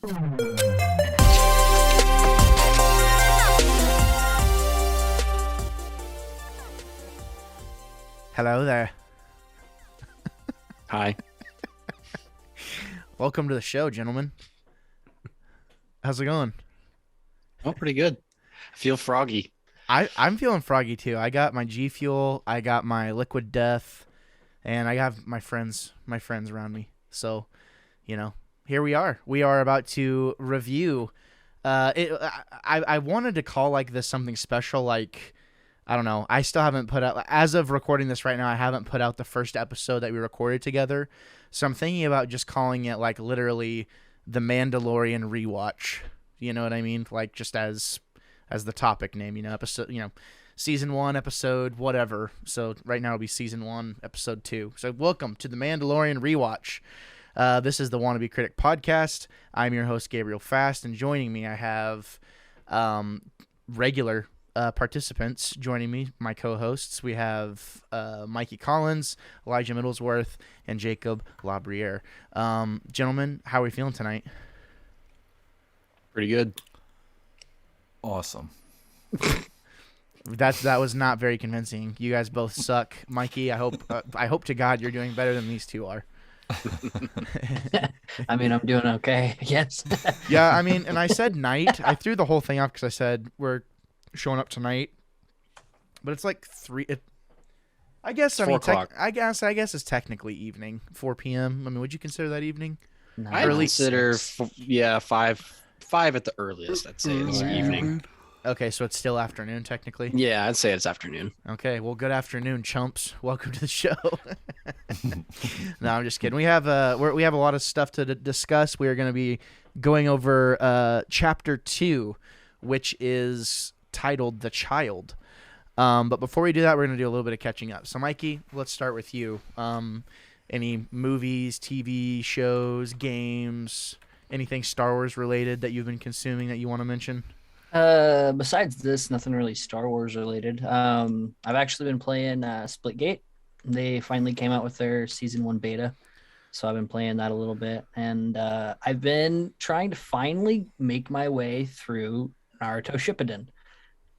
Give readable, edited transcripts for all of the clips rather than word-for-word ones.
Hello there. Hi. Welcome to the show, gentlemen. How's it going? Oh, pretty good. I feel froggy. I'm feeling froggy too. I got my G Fuel, I got my Liquid Death, and I have my friends around me. So, here we are. We are about to review. I wanted to call like this something special. Like, I don't know. I still haven't put out, as of recording this right now, I haven't put out the first episode that we recorded together. So I'm thinking about just calling it like literally the Mandalorian rewatch. You know what I mean? Like just as the topic name, episode, season 1, episode, whatever. So right now it'll be season 1, episode 2. So welcome to the Mandalorian rewatch. This is the Wannabe Critic podcast. I'm your host, Gabriel Fast, and joining me I have regular participants joining me, my co-hosts. We have Mikey Collins, Elijah Middlesworth, and Jacob Labriere. Gentlemen, how are we feeling tonight? Pretty good. Awesome. That was not very convincing. You guys both suck. Mikey, I hope to God you're doing better than these two are. I mean, I'm doing okay, I guess. Yeah, I mean, and I said night. I threw the whole thing off because I said we're showing up tonight, but it's like 3. I guess. 4 o'clock. I guess it's technically evening, 4 p.m. I mean, would you consider that evening? No, I Early consider, 5 at the earliest. I'd say it's evening. Okay, so it's still afternoon technically. Yeah, I'd say it's afternoon. Okay, well, good afternoon, chumps. Welcome to the show. No, I'm just kidding. We have a lot of stuff to discuss. We are going to be going over Chapter 2, which is titled "The Child." But before we do that, we're going to do a little bit of catching up. So, Mikey, let's start with you. Any movies, TV shows, games, anything Star Wars related that you've been consuming that you want to mention? Besides this, nothing really Star Wars related. I've actually been playing Splitgate. They finally came out with their season 1 beta, so I've been playing that a little bit, and I've been trying to finally make my way through Naruto Shippuden.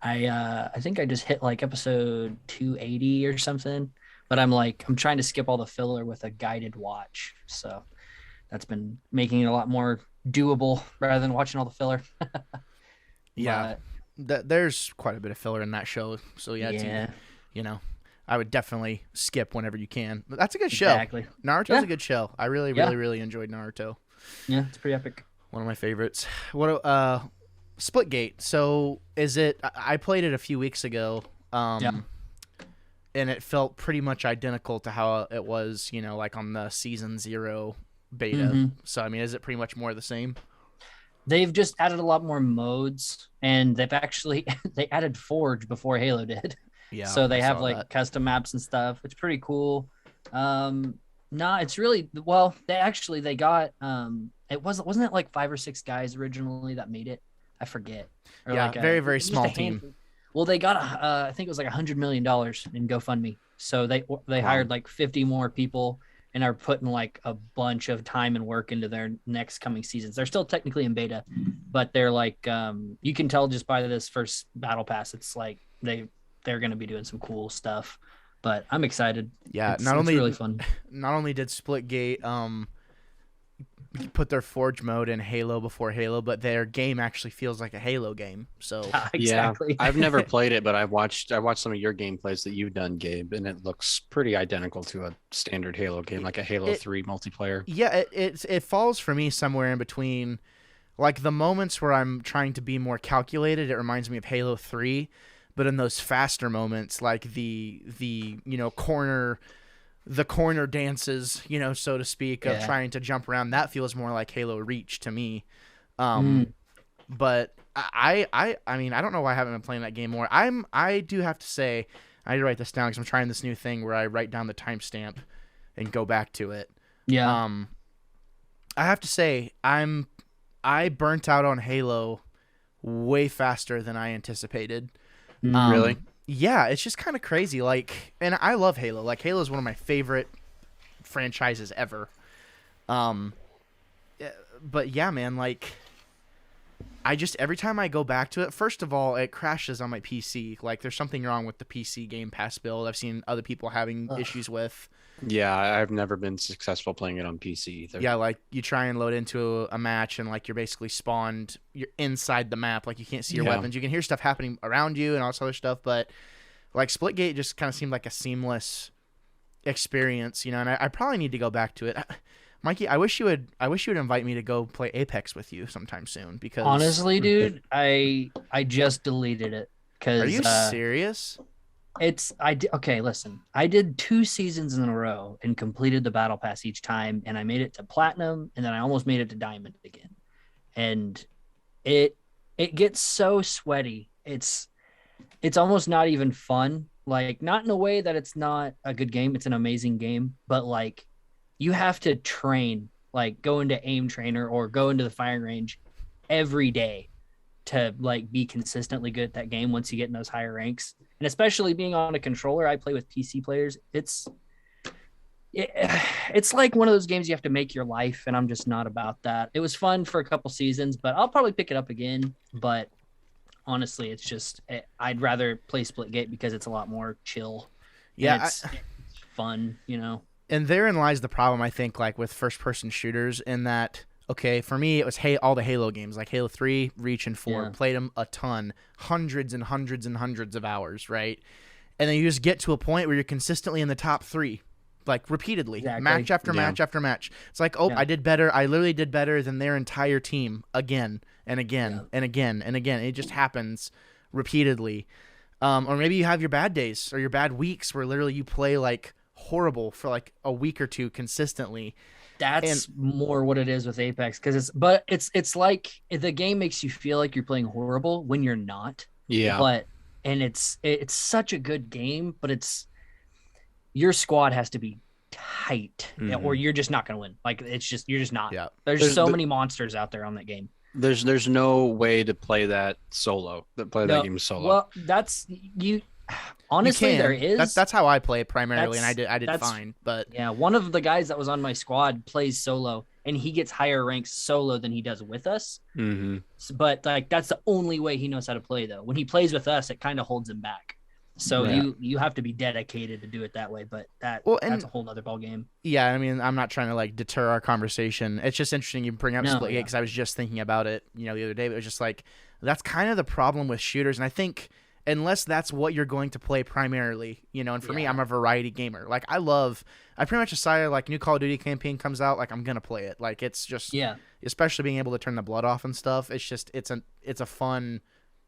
I think I just hit like episode 280 or something, but I'm trying to skip all the filler with a guided watch, so that's been making it a lot more doable rather than watching all the filler. Yeah, there's quite a bit of filler in that show, so yeah. I would definitely skip whenever you can. But that's a good show. Exactly. Naruto's a good show. I really enjoyed Naruto. Yeah, it's pretty epic. One of my favorites. Splitgate. So is it? I played it a few weeks ago. And it felt pretty much identical to how it was, like on the season 0 beta. Mm-hmm. So I mean, is it pretty much more the same? They've just added a lot more modes, and they added Forge before Halo did. Yeah. So they have that. custom maps and stuff. It's pretty cool. It's really well. They got wasn't it like 5 or 6 guys originally that made it? I forget. Or yeah, very very small team. Well, they got I think it was like $100 million in GoFundMe. So they hired like 50 more people and are putting like a bunch of time and work into their next coming seasons. They're still technically in beta, but they're like you can tell just by this first battle pass, it's like they're going to be doing some cool stuff. But I'm excited. Yeah, it's really fun. Not only did Splitgate put their Forge mode in Halo before Halo, but their game actually feels like a Halo game. So exactly. Yeah, I've never played it, but I watched some of your gameplays that you've done, Gabe, and it looks pretty identical to a standard Halo game, like a Halo 3 multiplayer. Yeah, it falls for me somewhere in between. Like the moments where I'm trying to be more calculated, it reminds me of Halo 3, but in those faster moments, like the corner dances, so to speak, of trying to jump around, that feels more like Halo Reach to me. But I mean, I don't know why I haven't been playing that game more. I do have to say, I need to write this down because I'm trying this new thing where I write down the timestamp and go back to it. Yeah. I have to say, I burnt out on Halo way faster than I anticipated. Really? Yeah, it's just kind of crazy. Like, and I love Halo. Like, Halo is one of my favorite franchises ever. but yeah, man, like I just every time I go back to it, first of all, it crashes on my PC. Like there's something wrong with the PC Game Pass build. I've seen other people having issues with. Yeah, I've never been successful playing it on PC either. Yeah, like you try and load into a match and like you're basically spawned, you're inside the map, like you can't see your weapons. You can hear stuff happening around you and all this other stuff, but like Splitgate just kind of seemed like a seamless experience, you know, and I probably need to go back to it. Mikey, I wish you would invite me to go play Apex with you sometime soon because honestly, dude, I just deleted it because are you serious? Okay, listen. I did 2 seasons in a row and completed the battle pass each time, and I made it to platinum, and then I almost made it to diamond again. And it gets so sweaty. It's almost not even fun. Like, not in a way that it's not a good game. It's an amazing game, but like you have to train, like go into aim trainer or go into the firing range every day to like be consistently good at that game once you get in those higher ranks. And especially being on a controller, I play with PC players. It's like one of those games you have to make your life, and I'm just not about that. It was fun for a couple seasons, but I'll probably pick it up again. But honestly, it's just I'd rather play Splitgate because it's a lot more chill. Yeah, it's fun, you know. And therein lies the problem, I think, like with first-person shooters, in that. Okay, for me, it was all the Halo games, like Halo 3, Reach, and 4. Yeah. Played them a ton, hundreds and hundreds and hundreds of hours, right? And then you just get to a point where you're consistently in the top 3, like repeatedly, match after match after match. It's like, I did better. I literally did better than their entire team again and again and again and again. It just happens repeatedly. Or maybe you have your bad days or your bad weeks where literally you play like horrible for like a week or two consistently. That's more what it is with Apex, because it's like the game makes you feel like you're playing horrible when you're not. Yeah. It's such a good game, but your squad has to be tight, or you're just not going to win. Like you're just not. Yeah. There's so many monsters out there on that game. There's no way to play that solo. That game solo. Well, that's you. Honestly, there is. That's how I play primarily, and I did fine. But yeah, one of the guys that was on my squad plays solo, and he gets higher ranks solo than he does with us. Mm-hmm. But like that's the only way he knows how to play, though. When he plays with us, it kind of holds him back. So you have to be dedicated to do it that way. But that's a whole other ball game. Yeah, I mean, I'm not trying to like deter our conversation. It's just interesting you bring up Splitgate because I was just thinking about it, the other day. But it was just like that's kind of the problem with shooters, and I think. Unless that's what you're going to play primarily, and for me, I'm a variety gamer. Like I pretty much decided like new Call of Duty campaign comes out, like I'm gonna play it. Like it's just, especially being able to turn the blood off and stuff. It's just it's a fun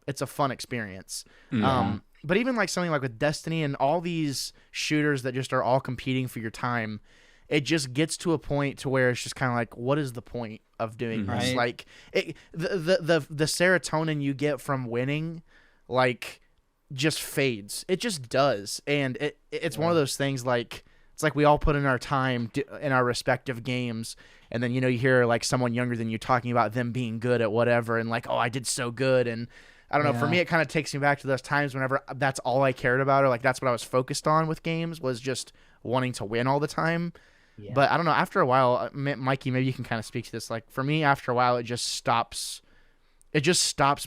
experience. Yeah. But even like something like with Destiny and all these shooters that just are all competing for your time, it just gets to a point to where it's just kind of like, what is the point of doing this? Right. Like the serotonin you get from winning, like. Just fades. It just does, and it's one of those things like it's like we all put in our time in our respective games, and then you hear like someone younger than you talking about them being good at whatever, and like, oh, I did so good, and I don't know. For me, it kind of takes me back to those times whenever that's all I cared about, or like that's what I was focused on with games was just wanting to win all the time. Yeah. But I don't know. After a while, Mikey, maybe you can kind of speak to this. Like for me, after a while, it just stops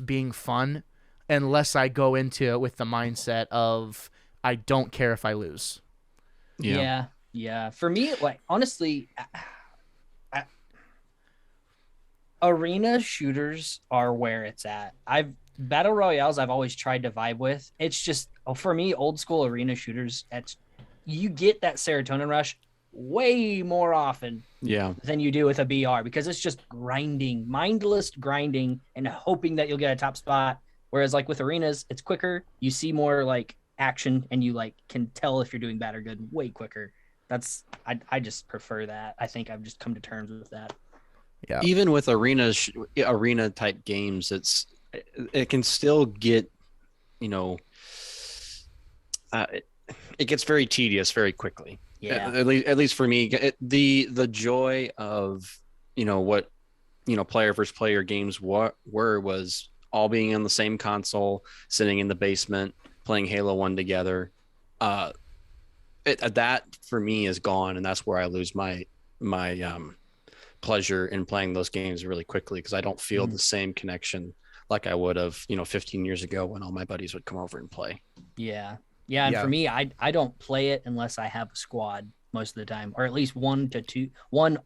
being fun. Unless I go into it with the mindset of I don't care if I lose. Yeah. For me, like honestly, arena shooters are where it's at. Battle royales I've always tried to vibe with. It's just for me, old school arena shooters. You get that serotonin rush way more often than you do with a BR because it's just grinding, mindless grinding, and hoping that you'll get a top spot. Whereas like with arenas, it's quicker. You see more like action, and you like can tell if you're doing bad or good way quicker. I just prefer that. I think I've just come to terms with that. Yeah. Even with arena type games, it can still get, it gets very tedious very quickly. Yeah. At least for me, the joy of what player versus player games was. All being on the same console, sitting in the basement, playing Halo 1 together. That for me is gone, and that's where I lose my pleasure in playing those games really quickly because I don't feel the same connection like I would have, 15 years ago when all my buddies would come over and play. Yeah. Yeah. And for me, I don't play it unless I have a squad most of the time, or at least one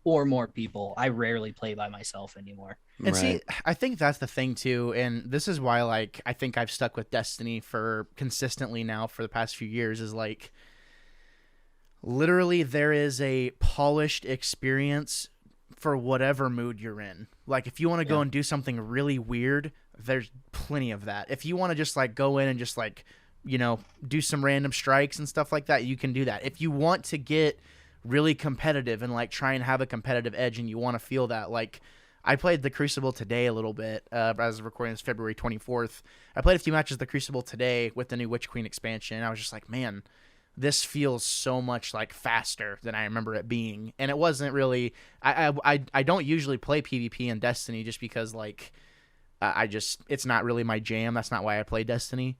or more people. I rarely play by myself anymore. And see, I think that's the thing too, and this is why like I think I've stuck with Destiny for consistently now for the past few years is like literally there is a polished experience for whatever mood you're in. Like if you want to go and do something really weird, there's plenty of that. If you want to just like go in and just like, do some random strikes and stuff like that, you can do that. If you want to get really competitive and like try and have a competitive edge and you want to feel that, like I played the Crucible today a little bit, as of recording this February 24th. I played a few matches of the Crucible today with the new Witch Queen expansion. And I was just like, man, this feels so much like faster than I remember it being. And it wasn't really, I don't usually play PvP in Destiny just because like, it's not really my jam. That's not why I play Destiny.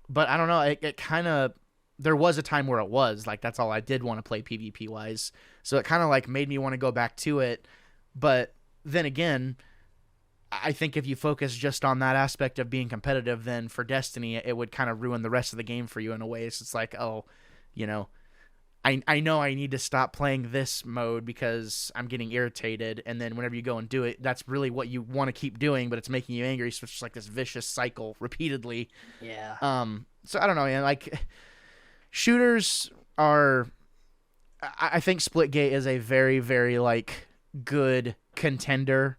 But I don't know, it kind of, there was a time where it was like, that's all I did want to play PvP wise. So it kind of like made me want to go back to it. But then again, I think if you focus just on that aspect of being competitive, then for Destiny, it would kind of ruin the rest of the game for you in a way. It's like, oh, I know I need to stop playing this mode because I'm getting irritated. And then whenever you go and do it, that's really what you want to keep doing, but it's making you angry. So it's just like this vicious cycle repeatedly. Yeah. So I don't know, man. Like shooters are, I think Splitgate is a very, very like good contender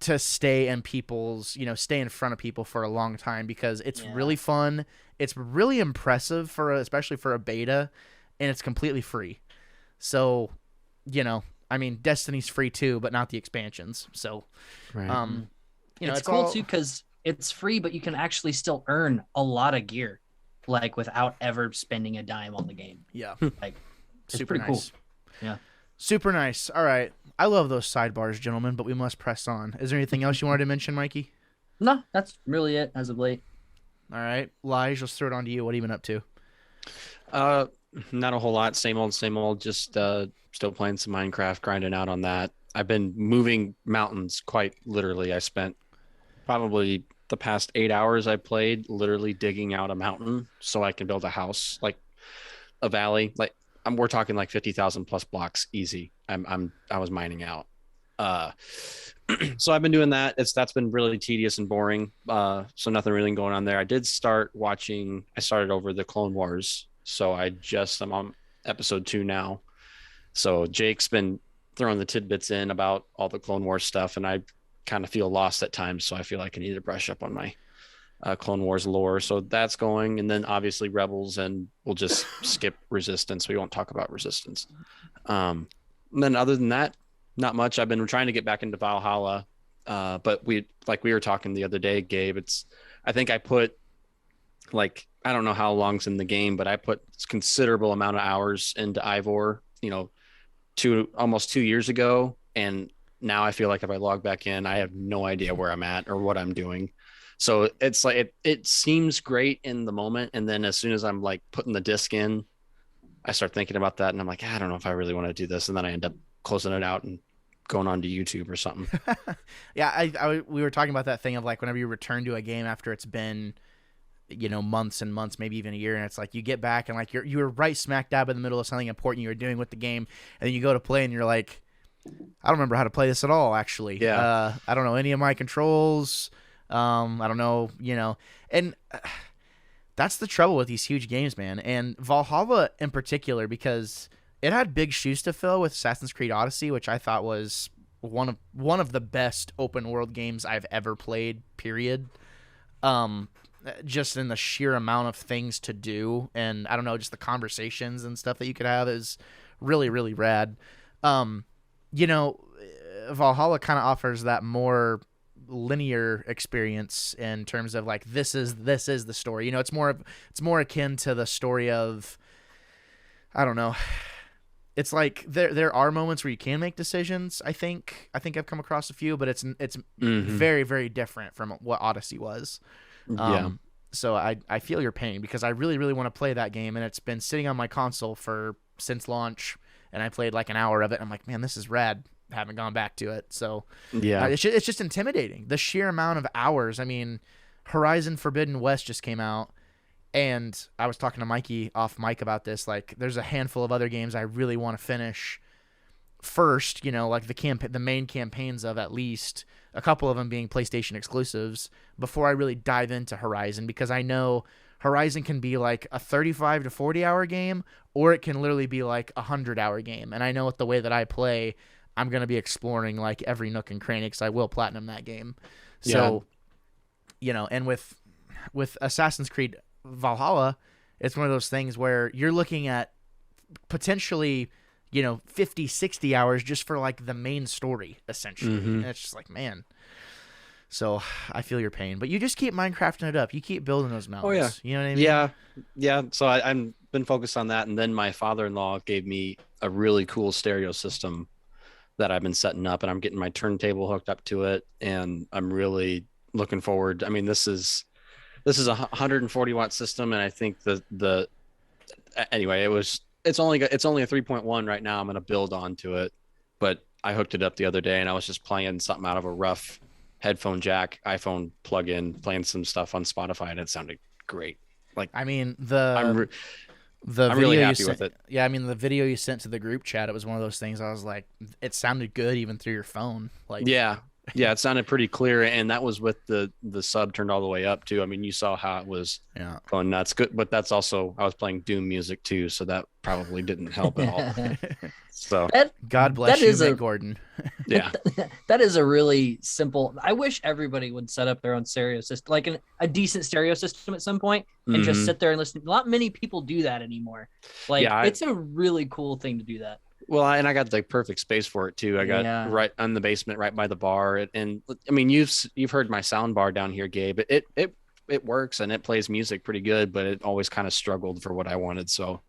to stay in stay in front of people for a long time because it's really fun. It's really impressive especially for a beta. And it's completely free. So, Destiny's free too, but not the expansions. So, it's cool too because it's free, but you can actually still earn a lot of gear, like without ever spending a dime on the game. Yeah, like it's super pretty nice. Cool. Yeah, super nice. All right, I love those sidebars, gentlemen, but we must press on. Is there anything else you wanted to mention, Mikey? No, that's really it as of late. All right, Lige, let's throw it on to you. What have you been up to? Not a whole lot. Same old. Just still playing some Minecraft, grinding out on that. I've been moving mountains quite literally. I spent probably the past 8 hours I played literally digging out a mountain so I can build a house, like a valley. Like we're talking like 50,000 plus blocks easy. I was mining out. So I've been doing that. That's been really tedious and boring. So nothing really going on there. I started over the Clone Wars. So I'm on episode 2 now. So Jake's been throwing the tidbits in about all the Clone Wars stuff, and I kind of feel lost at times. So I feel like I need to brush up on my Clone Wars lore. So that's going, and then obviously Rebels, and we'll just skip Resistance. We won't talk about Resistance. And then other than that, not much. I've been trying to get back into Valhalla, but we were talking the other day, Gabe. I think I put I don't know how long's in the game, but I put considerable amount of hours into Ivor, almost 2 years ago. And now I feel like if I log back in, I have no idea where I'm at or what I'm doing. So it's like, it seems great in the moment. And then as soon as I'm like putting the disc in, I start thinking about that. And I'm like, I don't know if I really want to do this. And then I end up closing it out and going on to YouTube or something. Yeah. We were talking about that thing of like, whenever you return to a game after it's been, months and months, maybe even a year, and it's like you get back and like you were right smack dab in the middle of something important you were doing with the game, and then you go to play and you're like, I don't remember how to play this at all, actually. Yeah. I don't know any of my controls. I don't know, and that's the trouble with these huge games, man. And Valhalla in particular, because it had big shoes to fill with Assassin's Creed Odyssey, which I thought was one of the best open world games I've ever played, period. Just in the sheer amount of things to do, and I don't know, just the conversations and stuff that you could have is really, really rad. Valhalla kind of offers that more linear experience in terms of like this is the story. It's more akin to the story of, I don't know. It's like there are moments where you can make decisions. I think I've come across a few, but it's very, very different from what Odyssey was. So I feel your pain because I really, really want to play that game, and it's been sitting on my console since launch, and I played like an hour of it. And I'm like, man, this is rad. haven't gone back to it. So Yeah. it's just intimidating. The sheer amount of hours. I mean, Horizon Forbidden West just came out, and I was talking to Mikey off mic about this. Like, there's a handful of other games I really want to finish first. Like the main campaigns of at least a couple of them being PlayStation exclusives before I really dive into Horizon, because I know Horizon can be like a 35 to 40 hour game, or it can literally be like a 100-hour game. And I know with the way that I play, I'm going to be exploring like every nook and cranny, because I will platinum that game. So, and with Assassin's Creed Valhalla, it's one of those things where you're looking at potentially, 50, 60 hours just for like the main story, essentially. And it's just like, man. So I feel your pain, but you just keep Minecrafting it up. You keep building those mountains. Oh, yeah. You know what I mean? Yeah. So I've been focused on that. And then my father-in-law gave me a really cool stereo system that I've been setting up, and I'm getting my turntable hooked up to it. And I'm really looking forward. I mean, this is a 140 watt system. And I think anyway, it's only a 3.1 right now. I'm going to build onto it, but I hooked it up the other day, and I was just playing something out of a rough headphone jack, iPhone plug-in, playing some stuff on Spotify, and it sounded great. Like, I mean, I'm video really you happy sent, with it. Yeah, I mean, the video you sent to the group chat, it was one of those things I was like, it sounded good even through your phone. Like, Yeah, it sounded pretty clear, and that was with the sub turned all the way up too. I mean, you saw how it was going nuts. Good, but that's also, I was playing Doom music too, so that probably didn't help at all. So God bless you, Mick Gordon. Yeah, that is a really simple. I wish everybody would set up their own stereo system, like a decent stereo system at some point, and just sit there and listen. Not many people do that anymore. Like, it's a really cool thing to do that. Well, and I got the perfect space for it too. I got right on the basement, right by the bar, and I mean, you've heard my sound bar down here, Gabe. It works and it plays music pretty good, but it always kind of struggled for what I wanted. So,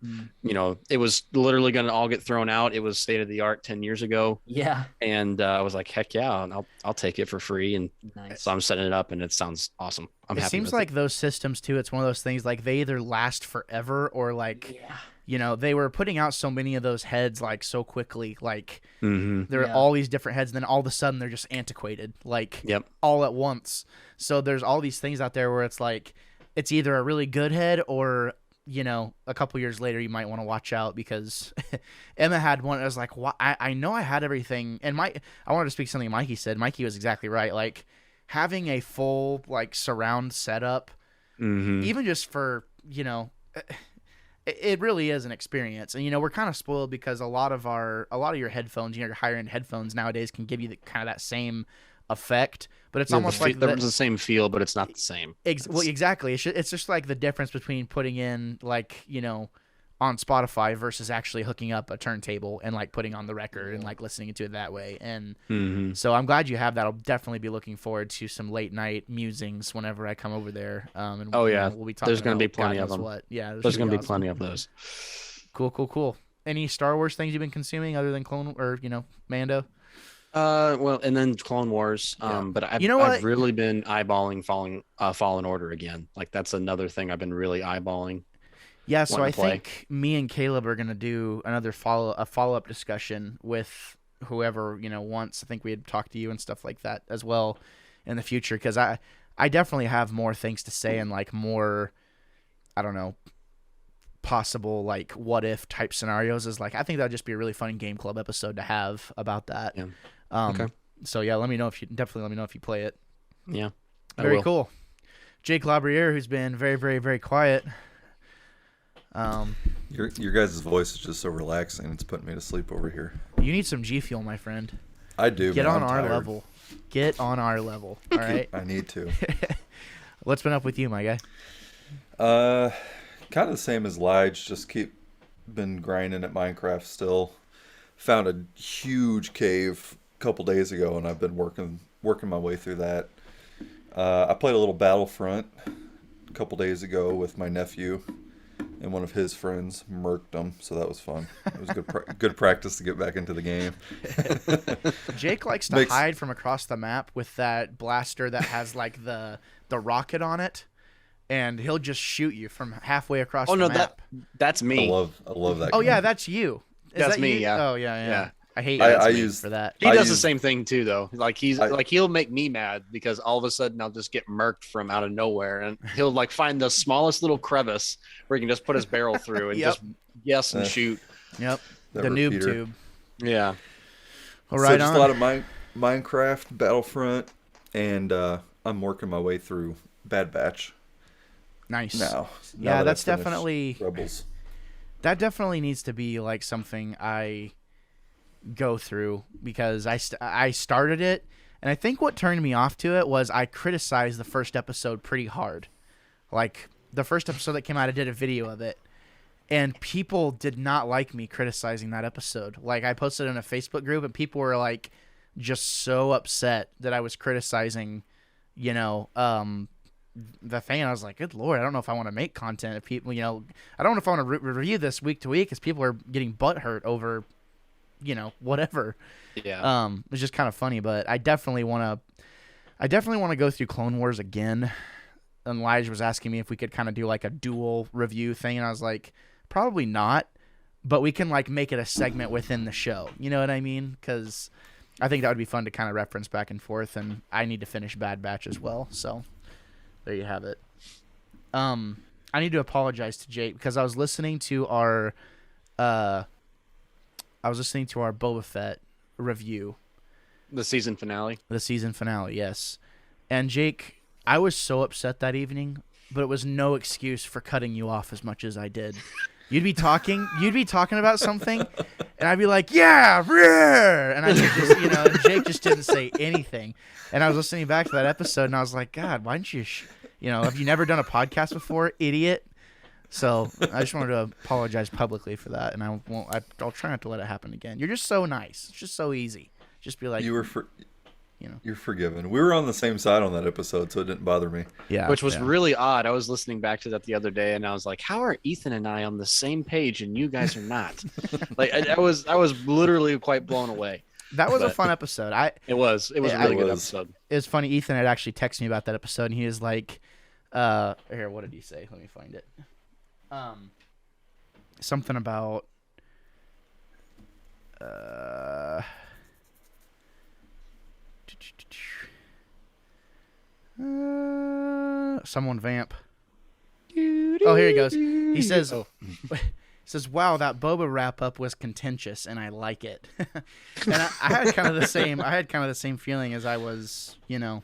it was literally going to all get thrown out. It was state of the art 10 years ago. Yeah. And I was like, heck yeah, I'll take it for free. And nice. So I'm setting it up, and it sounds awesome. I'm happy. It seems like those systems too. It's one of those things like they either last forever or like, they were putting out so many of those heads like so quickly. Like there are all these different heads, and then all of a sudden they're just antiquated, like all at once. So there's all these things out there where it's like it's either a really good head or a couple years later you might want to watch out, because Emma had one. I was like, I know I had everything, and I wanted to speak something Mikey said. Mikey was exactly right. Like having a full like surround setup, even just for it really is an experience. And we're kind of spoiled because a lot of your headphones, your higher end headphones nowadays can give you kind of that same effect, but it's almost like the same feel, but it's not the same. Well, exactly. It's just like the difference between putting in like on Spotify versus actually hooking up a turntable and like putting on the record and like listening to it that way. And so I'm glad you have that. I'll definitely be looking forward to some late night musings whenever I come over there. And we'll be talking. There's going to be plenty of them. There's going to be plenty of those. Cool. Any Star Wars things you've been consuming other than Clone or Mando? Well, and then Clone Wars. But I've really been eyeballing Fallen Order again. Like that's another thing I've been really eyeballing. Yeah, so I think me and Caleb are gonna do another follow-up discussion with whoever wants. I think we had talked to you and stuff like that as well in the future, because I definitely have more things to say and like more, I don't know, possible like what if type scenarios. Is like I think that'd just be a really fun game club episode to have about that. Yeah. Okay. So yeah, let me know if you play it. Yeah. Very cool. Jake Labriere, who's been very, very, very quiet. Your guys' voice is just so relaxing. It's putting me to sleep over here. You need some G Fuel, my friend. I do. Get man, on I'm our tired. level. Get on our level. All right. I need to. What's been up with you, my guy? Kind of the same as Lige. Just been grinding at Minecraft still. Found a huge cave a couple days ago, and I've been working my way through that. I played a little Battlefront a couple days ago with my nephew, and one of his friends murked him, so that was fun. It was good practice to get back into the game. Jake likes to hide from across the map with that blaster that has like the rocket on it, and he'll just shoot you from halfway across the map. That's me. I love that. Oh game. Yeah, that's you. That's me. You? Yeah. Oh yeah. I hate I Anthony use for that. He I does the use- same thing too, though. Like he'll make me mad because all of a sudden I'll just get murked from out of nowhere, and he'll like find the smallest little crevice where he can just put his barrel through and Yep. just yes and shoot. Yep. That The noob repeater. tube. Yeah. Well, So right just on. a lot of Minecraft, Battlefront, and I'm working my way through Bad Batch Nice. now. Yeah, that that's I've finished definitely Rebels. that definitely needs to be like something I go through because I started it, and I think what turned me off to it was I criticized the first episode pretty hard. Like the first episode that came out, I did a video of it, and people did not like me criticizing that episode. Like I posted in a Facebook group, and people were like just so upset that I was criticizing, you know, the thing. I was like, good Lord, I don't know if I want to make content if people, you know, I don't know if I want to review this week to week because people are getting butthurt over, you know, whatever. Yeah. It's just kind of funny, but I definitely want to go through Clone Wars again. And Elijah was asking me if we could kind of do like a dual review thing, and I was like, probably not, but we can like make it a segment within the show. You know what I mean? Because I think that would be fun to kind of reference back and forth, and I need to finish Bad Batch as well. So there you have it. I need to apologize to Jake because I was listening to our Boba Fett review, The season finale. the season finale, yes. And Jake, I was so upset that evening, but it was no excuse for cutting you off as much as I did. You'd be talking about something, and I'd be like, yeah, rare, and I could just, you know, and Jake just didn't say anything. And I was listening back to that episode, and I was like, God, why didn't you, you know, have you never done a podcast before, idiot? So I just wanted to apologize publicly for that, and I'll try not to let it happen again. You're just so nice. It's just so easy. Just be like, you know. You're forgiven. We were on the same side on that episode, so it didn't bother me. Yeah. Which was yeah. really odd. I was listening back to that the other day, and I was like, "How are Ethan and I on the same page, and you guys are not?" Like, I was literally quite blown away. That was a But- fun episode. It was a Yeah, really it good was. episode. It was funny. Ethan had actually texted me about that episode, and he was like, here, what did he say? Let me find it. Something about someone vamp. Oh, here he goes. He says, wow, that Boba wrap up was contentious, and I like it. And I had kind of the same. I had kind of the same feeling as I was, you know,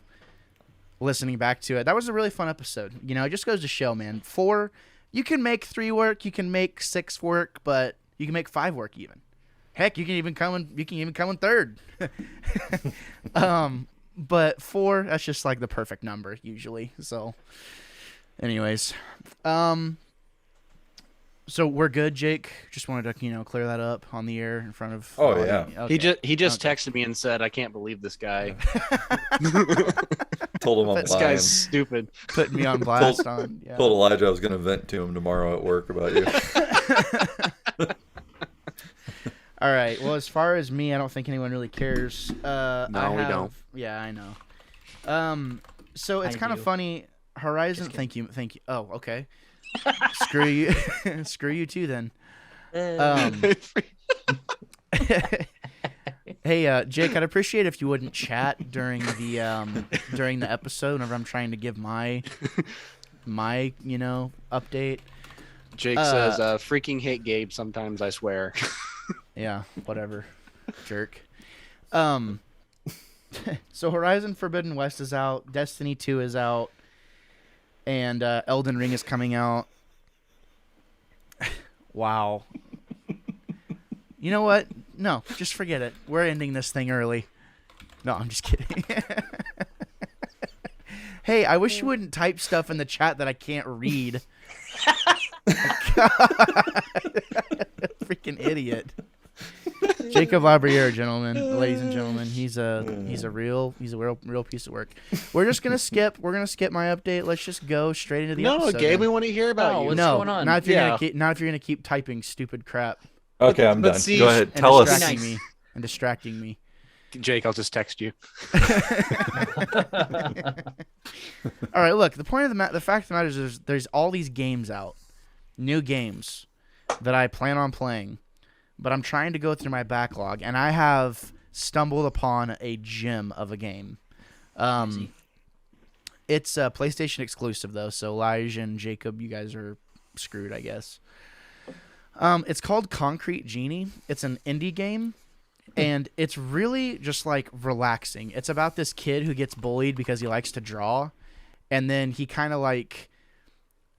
listening back to it. That was a really fun episode. You know, it just goes to show, man. 4, you can make 3 work, you can make 6 work, but you can make 5 work even. Heck, you can even come in third. But 4, that's just like the perfect number usually. So, anyways, so we're good, Jake. Just wanted to, you know, clear that up on the air in front of. Oh, yeah. Okay. He just Okay. texted me and said, "I can't believe this guy. Told him I'm This lying. guy's stupid." Putting me on blast on. Yeah. Told Elijah I was going to vent to him tomorrow at work about you. All right. Well, as far as me, I don't think anyone really cares. We don't. Yeah, I know. So it's I kind of do. funny. Horizon. Thank you. Oh, okay. Screw you. Screw you too, then. Hey, Jake, I'd appreciate if you wouldn't chat during the episode whenever I'm trying to give my you know, update. Jake says, "Freaking hate Gabe sometimes. I swear." Yeah, whatever. Jerk. So Horizon Forbidden West is out, Destiny 2 is out, and Elden Ring is coming out. Wow. You know what? No, just forget it. We're ending this thing early. No, I'm just kidding. Hey, I wish you wouldn't type stuff in the chat that I can't read. Freaking idiot. Jacob Labriere, gentlemen, ladies and gentlemen, he's a real piece of work. We're just gonna skip. We're gonna skip my update. Let's just go straight into the No, episode. Gabe, then. we want to hear about No, you. what's No, going on? not if you're Yeah. gonna keep typing stupid crap Okay, I'm But done. see- Go ahead. and Tell us. distracting me. Jake, I'll just text you. All right, look. The point of the fact of the matter is, there's all these games out, new games that I plan on playing, but I'm trying to go through my backlog, and I have stumbled upon a gem of a game. Easy. It's a PlayStation exclusive though, so Elijah and Jacob, you guys are screwed, I guess. It's called Concrete Genie. It's an indie game, and it's really just like relaxing. It's about this kid who gets bullied because he likes to draw, and then he kind of like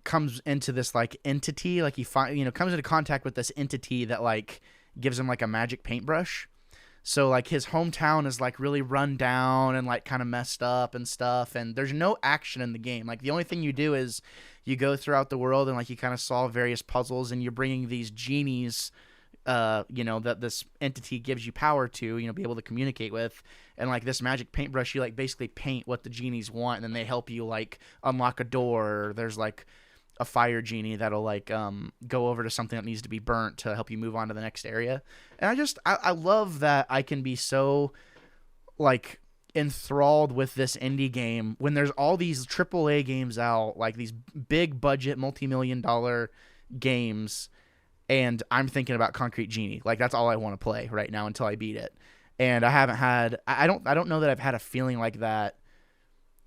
comes into this like entity, like he comes into contact with this entity that like gives him like a magic paintbrush. So like his hometown is like really run down and like kind of messed up and stuff, and there's no action in the game. Like the only thing you do is you go throughout the world and like you kind of solve various puzzles, and you're bringing these genies that this entity gives you power to, be able to communicate with. And like this magic paintbrush, you like basically paint what the genies want, and then they help you like unlock a door. Or there's like a fire genie that'll like go over to something that needs to be burnt to help you move on to the next area. And I love that I can be so like enthralled with this indie game when there's all these AAA games out, like these big budget multi-million-dollar games, and I'm thinking about Concrete Genie. Like that's all I want to play right now until I beat it. And I don't know that I've had a feeling like that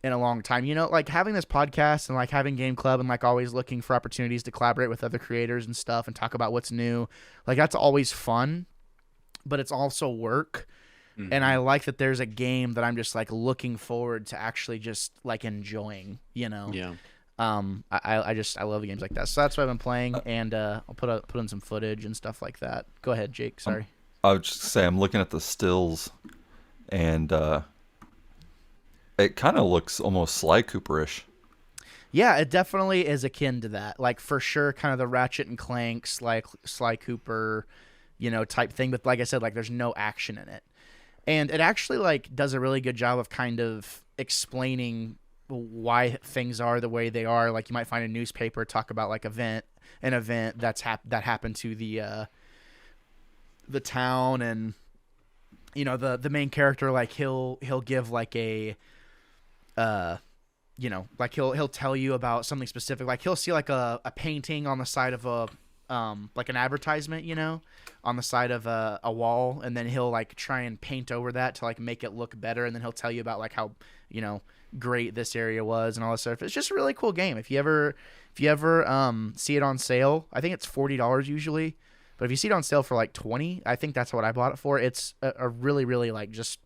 in a long time. Like having this podcast and like having Game Club and like always looking for opportunities to collaborate with other creators and stuff and talk about what's new. Like that's always fun, but it's also work. Mm-hmm. And I like that there's a game that I'm just like looking forward to actually just like enjoying, Yeah. I love the games like that. So that's what I've been playing, and I'll put in some footage and stuff like that. Go ahead, Jake. Sorry. I would just say I'm looking at the stills, and it kind of looks almost Sly Cooper-ish. Yeah, it definitely is akin to that. Like for sure, kind of the Ratchet and Clank, Sly Cooper, type thing. But like I said, like there's no action in it, and it actually like does a really good job of kind of explaining why things are the way they are. Like you might find a newspaper talk about like an event that happened to the town, and the main character, like he'll give like a like he'll tell you about something specific. Like he'll see like a painting on the side of a like an advertisement, on the side of a wall, and then he'll like try and paint over that to like make it look better, and then he'll tell you about like how great this area was and all this stuff. It's just a really cool game. If you ever see it on sale, I think it's $40 usually, but if you see it on sale for like $20, I think that's what I bought it for. It's a really, really like just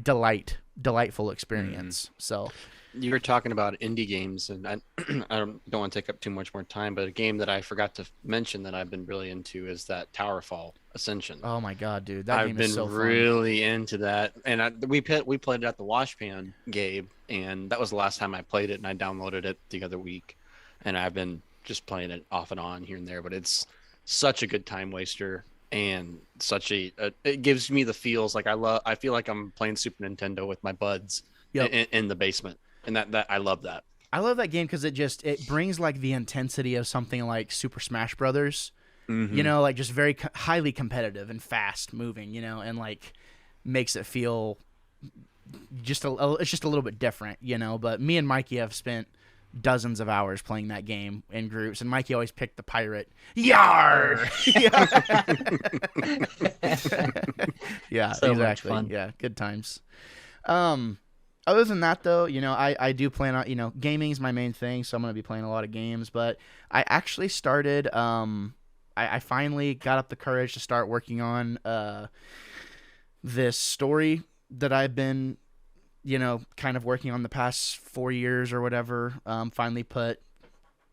delightful experience. So you were talking about indie games, and I don't want to take up too much more time, but a game that I forgot to mention that I've been really into is that Towerfall Ascension. Oh my god, dude, that game is so fun. I've been really into that, and we played it at the Washpan, Gabe, and that was the last time I played it, and I downloaded it the other week, and I've been just playing it off and on here and there, but it's such a good time waster, and it gives me the feels like I feel like I'm playing Super Nintendo with my buds in the basement. And that I love that. I love that game because it brings like the intensity of something like Super Smash Brothers, like just very highly competitive and fast moving, and like makes it feel it's just a little bit different, But me and Mikey have spent dozens of hours playing that game in groups, and Mikey always picked the pirate. Yar! Yeah, so exactly. much fun. Yeah, good times. Other than that, though, I do plan on, gaming is my main thing, so I'm going to be playing a lot of games. But I actually started, I finally got up the courage to start working on this story that I've been, kind of working on the past 4 years or whatever. Finally put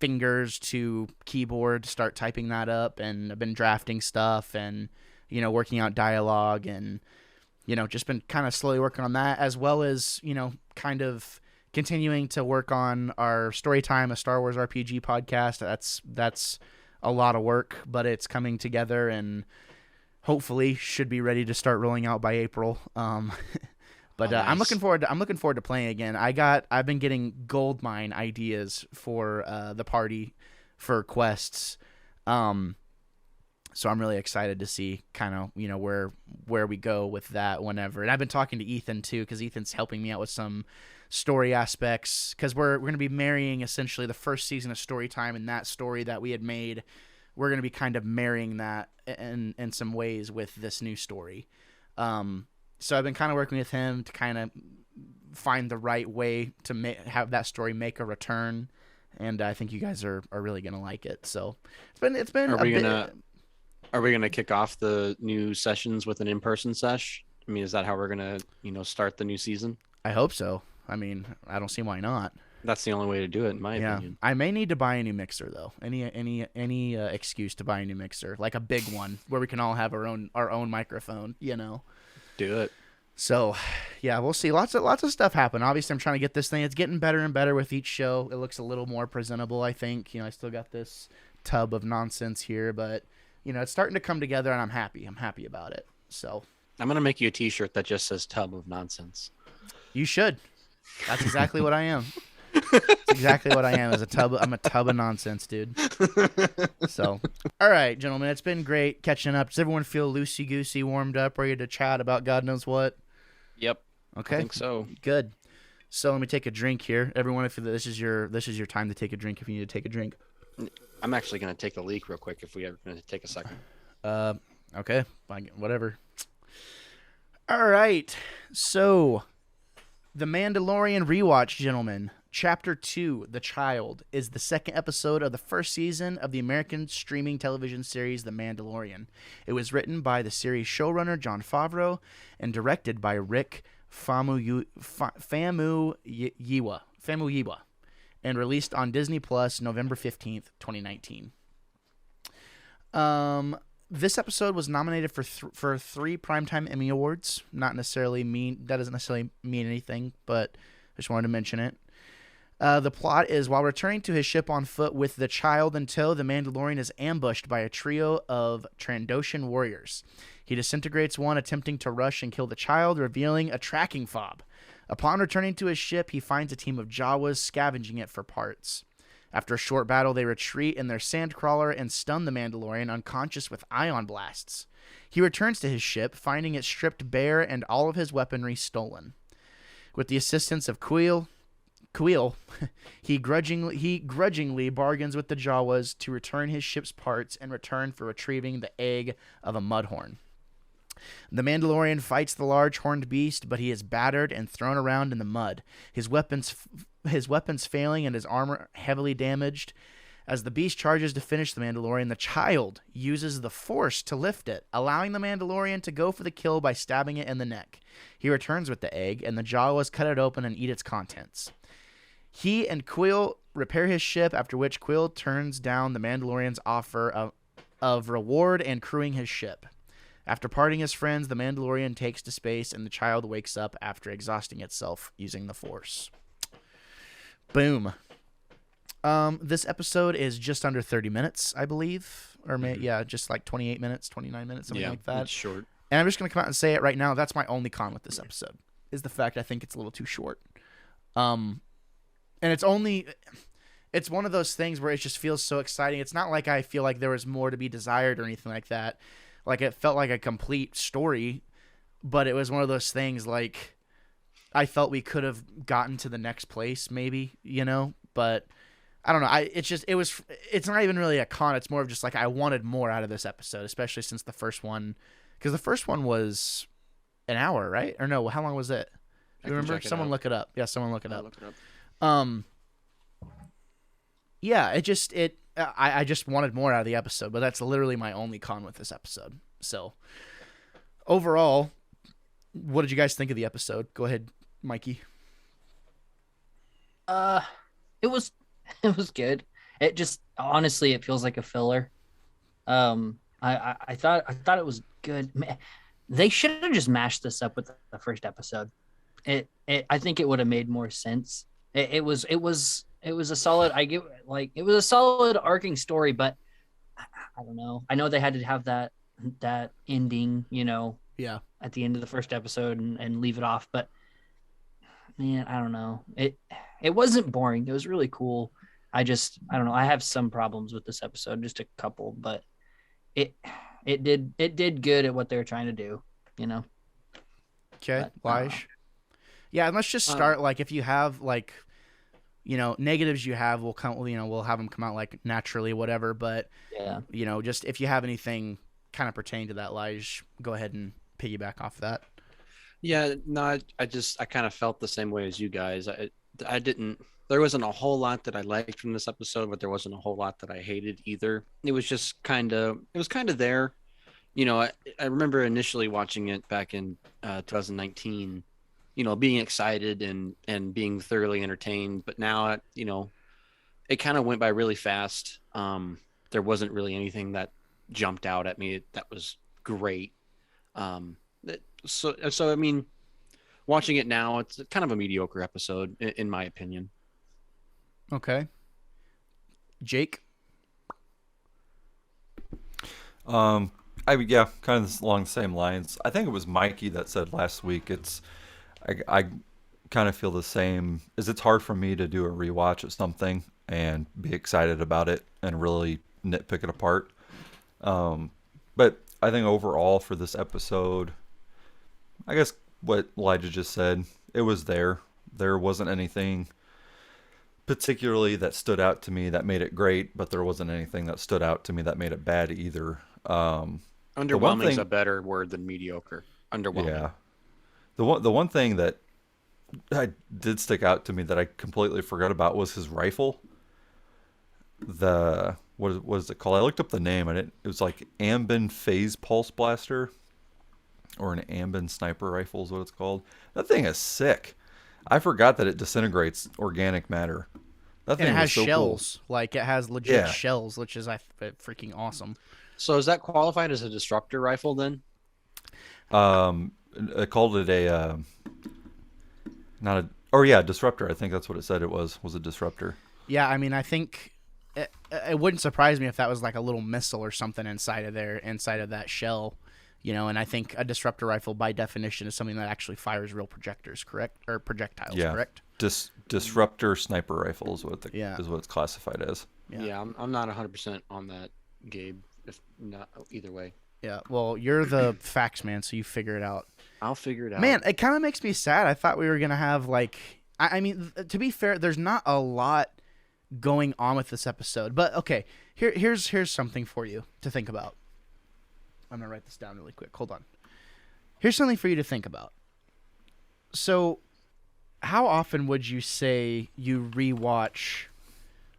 fingers to keyboard, start typing that up, and I've been drafting stuff and, working out dialogue and just been kind of slowly working on that, as well as, kind of continuing to work on our Storytime, a Star Wars RPG podcast. That's a lot of work, but it's coming together and hopefully should be ready to start rolling out by April. But nice. I'm looking forward to playing again. I've been getting gold mine ideas for the party for quests. So I'm really excited to see kind of, where we go with that whenever. And I've been talking to Ethan too, because Ethan's helping me out with some story aspects, because we're going to be marrying essentially the first season of Storytime and that story that we had made we're going to be kind of marrying that in some ways with this new story. So I've been kind of working with him to kind of find the right way to have that story make a return, and I think you guys are really gonna like it. So it's been. Are we gonna kick off the new sessions with an in-person sesh? I mean, is that how we're gonna start the new season? I hope so. I mean, I don't see why not. That's the only way to do it, in my opinion. I may need to buy a new mixer though. Any excuse to buy a new mixer, like a big one where we can all have our own microphone. Do it. So, yeah, we'll see. Lots of stuff happen. Obviously, I'm trying to get this thing. It's getting better and better with each show. It looks a little more presentable, I think. I still got this tub of nonsense here, but it's starting to come together, and I'm happy. I'm happy about it. So, I'm gonna make you a T-shirt that just says "Tub of Nonsense." You should. That's exactly what I am. That's exactly what I am. I'm a tub of nonsense, dude. So, all right, gentlemen, it's been great catching up. Does everyone feel loosey goosey, warmed up, ready to chat about God knows what? Yep. Okay. I think so. Good. So let me take a drink here. Everyone, if this is your time to take a drink, if you need to take a drink. I'm actually gonna take a leak real quick if we ever gonna take a second. Okay. Fine, whatever. All right. So, The Mandalorian rewatch, gentlemen. Chapter 2, The Child, is the second episode of the first season of the American streaming television series The Mandalorian. It was written by the series showrunner Jon Favreau and directed by Rick Famuyiwa, and released on Disney Plus November 15th, 2019. This episode was nominated for 3 Primetime Emmy Awards. That doesn't necessarily mean anything, but I just wanted to mention it. The plot is, while returning to his ship on foot with the child in tow, the Mandalorian is ambushed by a trio of Trandoshan warriors. He disintegrates one, attempting to rush and kill the child, revealing a tracking fob. Upon returning to his ship, he finds a team of Jawas scavenging it for parts. After a short battle, they retreat in their sandcrawler and stun the Mandalorian unconscious with ion blasts. He returns to his ship, finding it stripped bare and all of his weaponry stolen. With the assistance of Quill, he grudgingly bargains with the Jawas to return his ship's parts in return for retrieving the egg of a mudhorn. The Mandalorian fights the large horned beast, but he is battered and thrown around in the mud, his weapons failing and his armor heavily damaged. As the beast charges to finish the Mandalorian, the child uses the Force to lift it, allowing the Mandalorian to go for the kill by stabbing it in the neck. He returns with the egg, and the Jawas cut it open and eat its contents. He and Quill repair his ship, after which Quill turns down the Mandalorian's offer of reward and crewing his ship. After parting his friends, the Mandalorian takes to space, and the child wakes up after exhausting itself using the Force. Boom. This episode is just under 30 minutes, I believe. Or just like 28 minutes, 29 minutes, something like that. It's short. And I'm just going to come out and say it right now. That's my only con with this episode, is the fact I think it's a little too short. And it's one of those things where it just feels so exciting. It's not like I feel like there was more to be desired or anything like that. Like, it felt like a complete story, but it was one of those things like I felt we could have gotten to the next place maybe, but I don't know. It's not even really a con. It's more of just like I wanted more out of this episode, especially since the first one, because the first one was an hour, right? Or no, how long was it? Do you remember? Someone look it up. Yeah, someone look it up. Look it up. I just wanted more out of the episode, but that's literally my only con with this episode. So overall, what did you guys think of the episode? Go ahead, Mikey. It was good. It just, honestly, it feels like a filler. I thought it was good. Man, they should have just mashed this up with the first episode. I think it would have made more sense. It was a solid. It was a solid arcing story, but I don't know. I know they had to have that ending, Yeah. at the end of the first episode and leave it off. But man, I don't know. It wasn't boring. It was really cool. I don't know. I have some problems with this episode, just a couple, but it did good at what they were trying to do, Okay, Lige. Yeah, and let's just start, if you have, negatives you have will come, we'll have them come out like naturally, whatever. But, Yeah. just if you have anything kind of pertaining to that, Lige, go ahead and piggyback off that. Yeah, no, I kind of felt the same way as you guys. I didn't. There wasn't a whole lot that I liked from this episode, but there wasn't a whole lot that I hated either. It was just it was kind of there. I remember initially watching it back in 2019. Being excited and being thoroughly entertained. But now, it kind of went by really fast. There wasn't really anything that jumped out at me that was great. So I mean, watching it now, it's kind of a mediocre episode in my opinion. Okay. Jake? Yeah, kind of along the same lines. I think it was Mikey that said last week. I kind of feel the same. It's hard for me to do a rewatch of something and be excited about it and really nitpick it apart. But I think overall for this episode, I guess what Elijah just said, it was there. There wasn't anything particularly that stood out to me that made it great, but there wasn't anything that stood out to me that made it bad either. Underwhelming is a better word than mediocre. Underwhelming. Yeah. The one thing that did stick out to me that I completely forgot about was his rifle. What is it called? I looked up the name and it was like Ambin Phase Pulse Blaster, or an Ambin Sniper Rifle is what it's called. That thing is sick. I forgot that it disintegrates organic matter. That thing And it has was so shells. cool. Like, it has legit Yeah. shells, which is freaking awesome. So is that qualified as a disruptor rifle then? I called it disruptor. I think that's what it said it was a disruptor. Yeah, I mean, I think it wouldn't surprise me if that was like a little missile or something inside of that shell, and I think a disruptor rifle by definition is something that actually fires real projectors, correct? Or projectiles, Yeah. correct? Disruptor sniper rifle is what Yeah. is what it's classified as. Yeah, I'm not 100% on that, Gabe. If not, either way. Yeah, well, you're the facts man, so you figure it out. I'll figure it out. Man, it kind of makes me sad. I thought we were going to have, like... I mean, to be fair, there's not a lot going on with this episode. But, okay, here's something for you to think about. I'm going to write this down really quick. Hold on. Here's something for you to think about. So, how often would you say you rewatch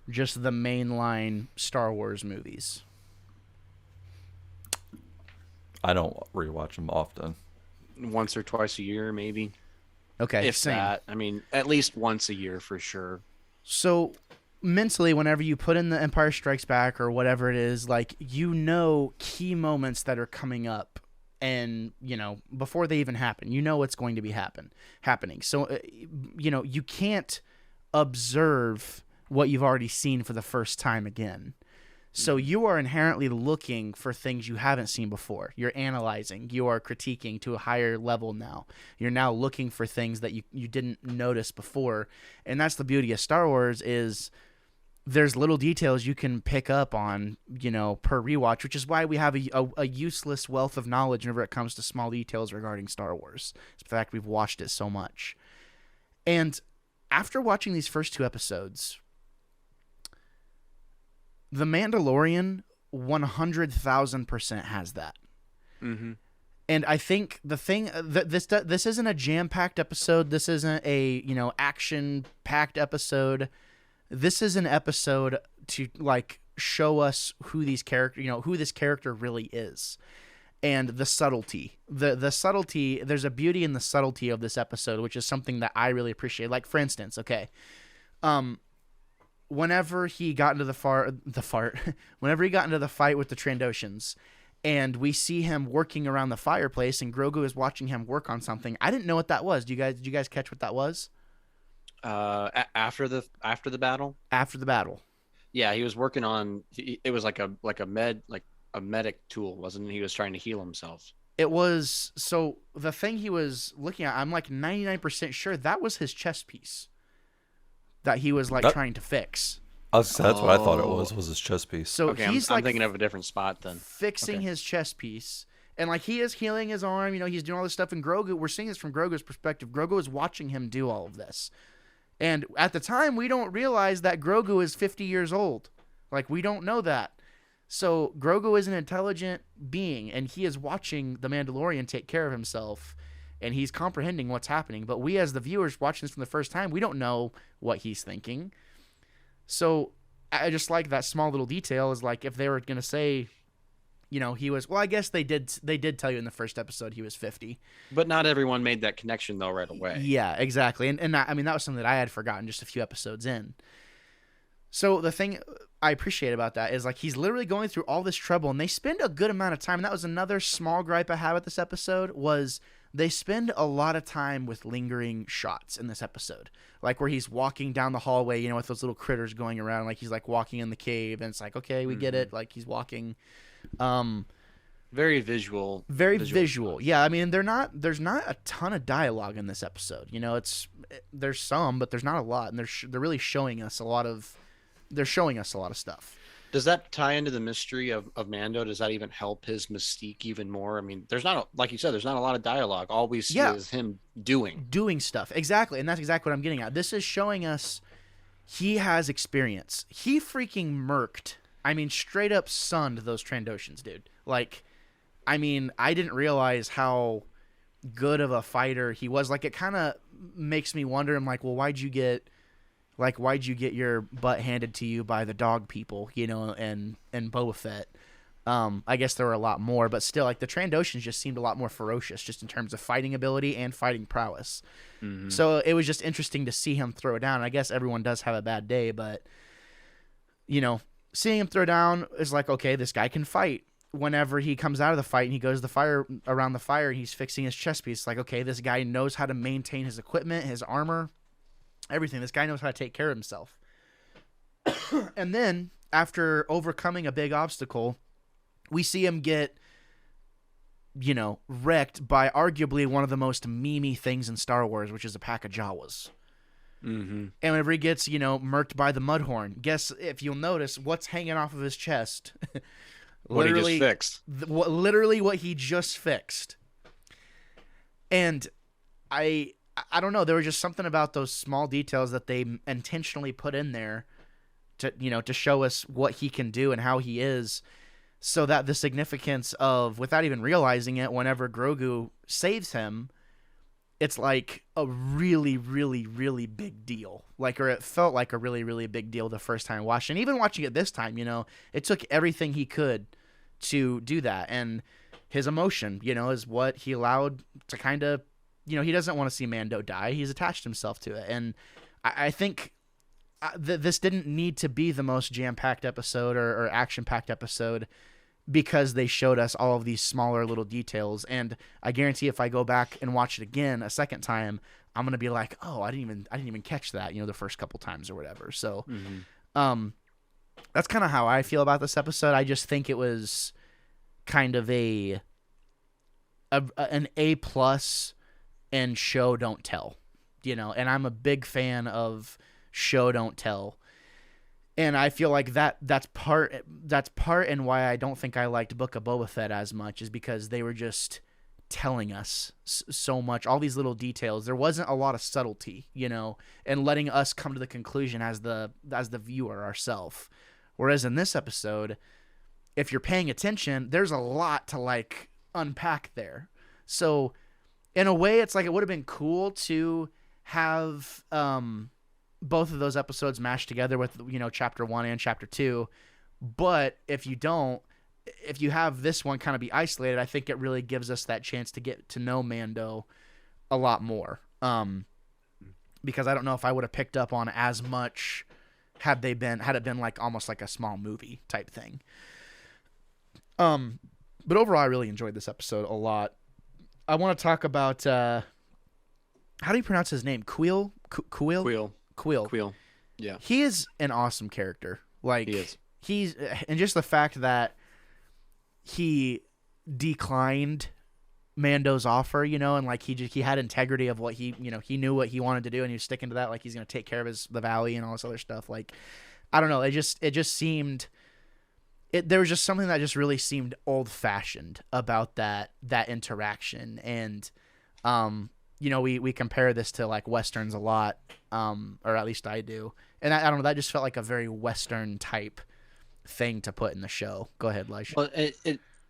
just the mainline Star Wars movies? I don't rewatch them often. Once or twice a year, maybe. Okay, If same. that. I mean, at least once a year for sure. So mentally, whenever you put in the Empire Strikes Back or whatever it is, like, key moments that are coming up, and before they even happen, what's going to be happening. So you can't observe what you've already seen for the first time again. So you are inherently looking for things you haven't seen before. You're analyzing. You are critiquing to a higher level now. You're now looking for things that you didn't notice before. And that's the beauty of Star Wars is there's little details you can pick up on, per rewatch, which is why we have a useless wealth of knowledge whenever it comes to small details regarding Star Wars. It's the fact we've watched it so much. And after watching these first two episodes, The Mandalorian 100,000% has that. Mm-hmm. And I think the thing that this isn't a jam-packed episode. This isn't a, action-packed episode. This is an episode to show us who these who this character really is. And the subtlety. The subtlety, there's a beauty in the subtlety of this episode, which is something that I really appreciate. Like, for instance, whenever he got into whenever he got into the fight with the Trandoshans, and we see him working around the fireplace, and Grogu is watching him work on something. I didn't know what that was. Did you guys catch what that was? After the battle. After the battle. Yeah, he was working on. It was like a medic tool, wasn't it? He was trying to heal himself. It was. So the thing he was looking at, I'm like 99% sure that was his chest piece that he was trying to fix. That's what I thought it was his chest piece. So Okay, he's I'm thinking of a different spot then. fixing his chest piece, and he is healing his arm. He's doing all this stuff. And Grogu, we're seeing this from Grogu's perspective. Grogu is watching him do all of this, And at the time, we don't realize that Grogu is 50 years old. Like, we don't know that. So Grogu is an intelligent being, and he is watching the Mandalorian take care of himself, and he's comprehending what's happening. But we, as the viewers watching this for the first time, we don't know what he's thinking. So I just like that small little detail is like if they were going to say, you know, he was, well, I guess they did tell you in the first episode he was 50. But not everyone made that connection, though, right away. Yeah, exactly. And I mean, that was something that I had forgotten just a few episodes in. So the thing I appreciate about that is like he's literally going through all this trouble, and they spend a good amount of time. And that was another small gripe I had with this episode was they spend a lot of time with lingering shots in this episode, like where he's walking down the hallway, you know, with those little critters going around, like he's like walking in the cave, and it's like, okay, we get it, like he's walking. Very visual. Very visual. Yeah, I mean, there's not a ton of dialogue in this episode. You know, there's some, but there's not a lot, and they're really showing us a lot of. They're showing us a lot of stuff. Does that tie into the mystery of Mando? Does that even help his mystique even more? I mean, like you said, there's not a lot of dialogue. All we see is him doing stuff. Exactly. And that's exactly what I'm getting at. This is showing us he has experience. He freaking murked. I mean, straight up sunned those Trandoshans, dude. Like, I mean, I didn't realize how good of a fighter he was. Like, it kind of makes me wonder, I'm like, well, why'd you get your butt handed to you by the dog people, you know, and Boba Fett? I guess there were a lot more, but still, like, the Trandoshans just seemed a lot more ferocious just in terms of fighting ability and fighting prowess. Mm-hmm. So it was just interesting to see him throw down. I guess everyone does have a bad day, but, you know, seeing him throw down is like, okay, this guy can fight. Whenever he comes out of the fight and he goes around the fire and he's fixing his chest piece, like, okay, this guy knows how to maintain his equipment, his armor, everything. This guy knows how to take care of himself. And then, after overcoming a big obstacle, we see him get, you know, wrecked by arguably one of the most memey things in Star Wars, which is a pack of Jawas. Mm-hmm. And whenever he gets, you know, murked by the Mudhorn, guess, if you'll notice, what's hanging off of his chest? What he just fixed. Literally what he just fixed. And I don't know. There was just something about those small details that they intentionally put in there to, you know, to show us what he can do and how he is, so that the significance of, without even realizing it, whenever Grogu saves him, it's like a really, really, really big deal. Like, or it felt like a really, really big deal the first time I watched it. And even watching it this time, you know, it took everything he could to do that. And his emotion, you know, is what he allowed to kind of, you know, he doesn't want to see Mando die. He's attached himself to it. And I think this didn't need to be the most jam-packed episode or action-packed episode, because they showed us all of these smaller little details. And I guarantee if I go back and watch it again a second time, I'm going to be like, oh, I didn't even catch that, you know, the first couple times or whatever. So, that's kind of how I feel about this episode. I just think it was kind of an A+ and show don't tell, you know, and I'm a big fan of show don't tell. And I feel like that's part and why I don't think I liked Book of Boba Fett as much, is because they were just telling us so much, all these little details. There wasn't a lot of subtlety, you know, and letting us come to the conclusion as the viewer ourselves. Whereas in this episode, if you're paying attention, there's a lot to like unpack there. So in a way, it's like it would have been cool to have both of those episodes mashed together with, you know, chapter 1 and chapter 2. But if you have this one kind of be isolated, I think it really gives us that chance to get to know Mando a lot more. Because I don't know if I would have picked up on as much had it been like almost like a small movie type thing. But overall, I really enjoyed this episode a lot. I want to talk about how do you pronounce his name? Quill? Quill. Yeah. He is an awesome character. Like, he is. And just the fact that he declined Mando's offer, you know, and like he had integrity of what he knew what he wanted to do, and he was sticking to that. Like, he's going to take care of the valley and all this other stuff. Like, I don't know. It just seemed, there was just something that just really seemed old fashioned about that interaction. And, we compare this to like Westerns a lot, or at least I do. And I don't know, that just felt like a very Western type thing to put in the show. Go ahead, Lige. Well,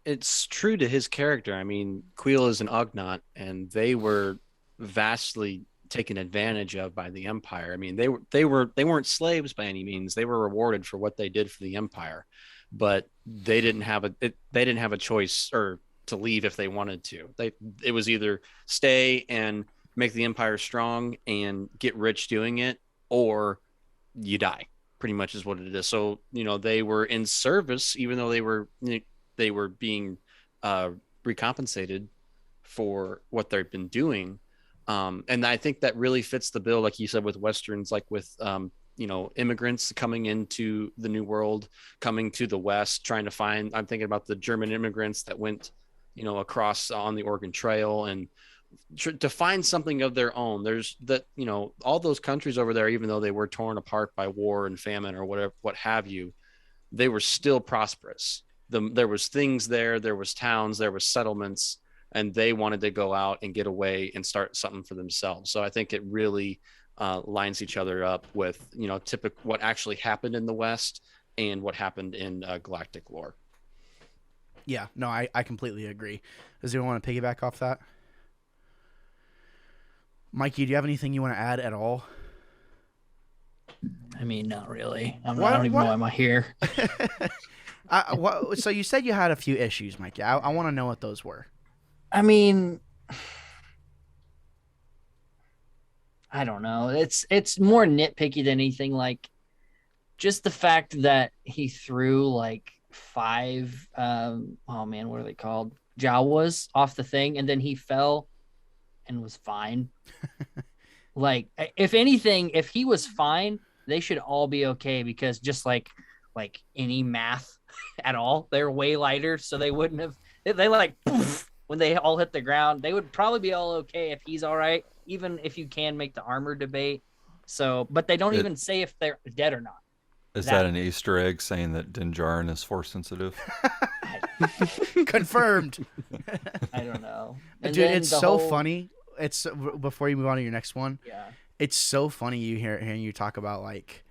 it's true to his character. I mean, Quill is an Ugnaught, and they were vastly taken advantage of by the Empire. I mean, they weren't slaves by any means. They were rewarded for what they did for the Empire, but they didn't have a choice or to leave if they wanted to. It was either stay and make the Empire strong and get rich doing it, or you die. Pretty much is what it is. So they were in service, even though they were being recompensated for what they've been doing. And I think that really fits the bill, like you said, with Westerns, like with immigrants coming into the New World, coming to the West, trying to find. I'm thinking about the German immigrants that went across on the Oregon Trail and to find something of their own. There's that, all those countries over there, even though they were torn apart by war and famine or whatever, what have you, they were still prosperous. There was things there was towns, there was settlements, and they wanted to go out and get away and start something for themselves. So I think it really lines each other up with, typical what actually happened in the West and what happened in galactic lore. Yeah, no, I completely agree. Does anyone want to piggyback off that? Mikey, do you have anything you want to add at all? I mean, not really. I don't even know why I'm here. So you said you had a few issues, Mikey. I want to know what those were. I mean, I don't know. It's more nitpicky than anything. Like, just the fact that he threw like 5, what are they called? Jawas off the thing, and then he fell and was fine. Like, if anything, if he was fine, they should all be okay, because just like any math at all, they're way lighter, so they wouldn't have. They like poof, when they all hit the ground, they would probably be all okay if he's all right, even if you can make the armor debate. So, but they don't even say if they're dead or not. Is that an Easter egg saying that Din Djarin is force sensitive? Confirmed. I don't know. Dude, it's so funny. It's before you move on to your next one. Yeah. It's so funny hearing you talk about like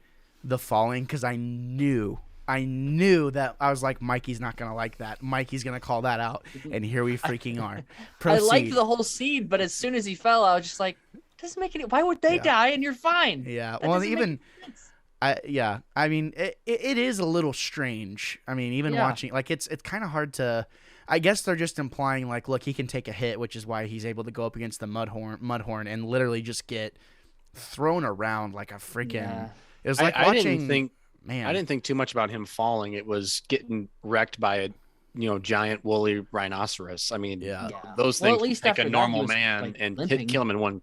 the falling, because I knew that I was like, Mikey's not gonna like that. Mikey's gonna call that out, and here we freaking are. Proceed. I liked the whole scene, but as soon as he fell, I was just like, doesn't make any. Why would they die and you're fine? Yeah. That well, even. I mean, it is a little strange. I mean, even watching, like, it's kind of hard to. I guess they're just implying like, look, he can take a hit, which is why he's able to go up against the Mudhorn and literally just get thrown around like a freaking. Yeah. It was like watching. I didn't think too much about him falling. It was getting wrecked by a giant woolly rhinoceros. I mean, those things take a normal man and kill him in one.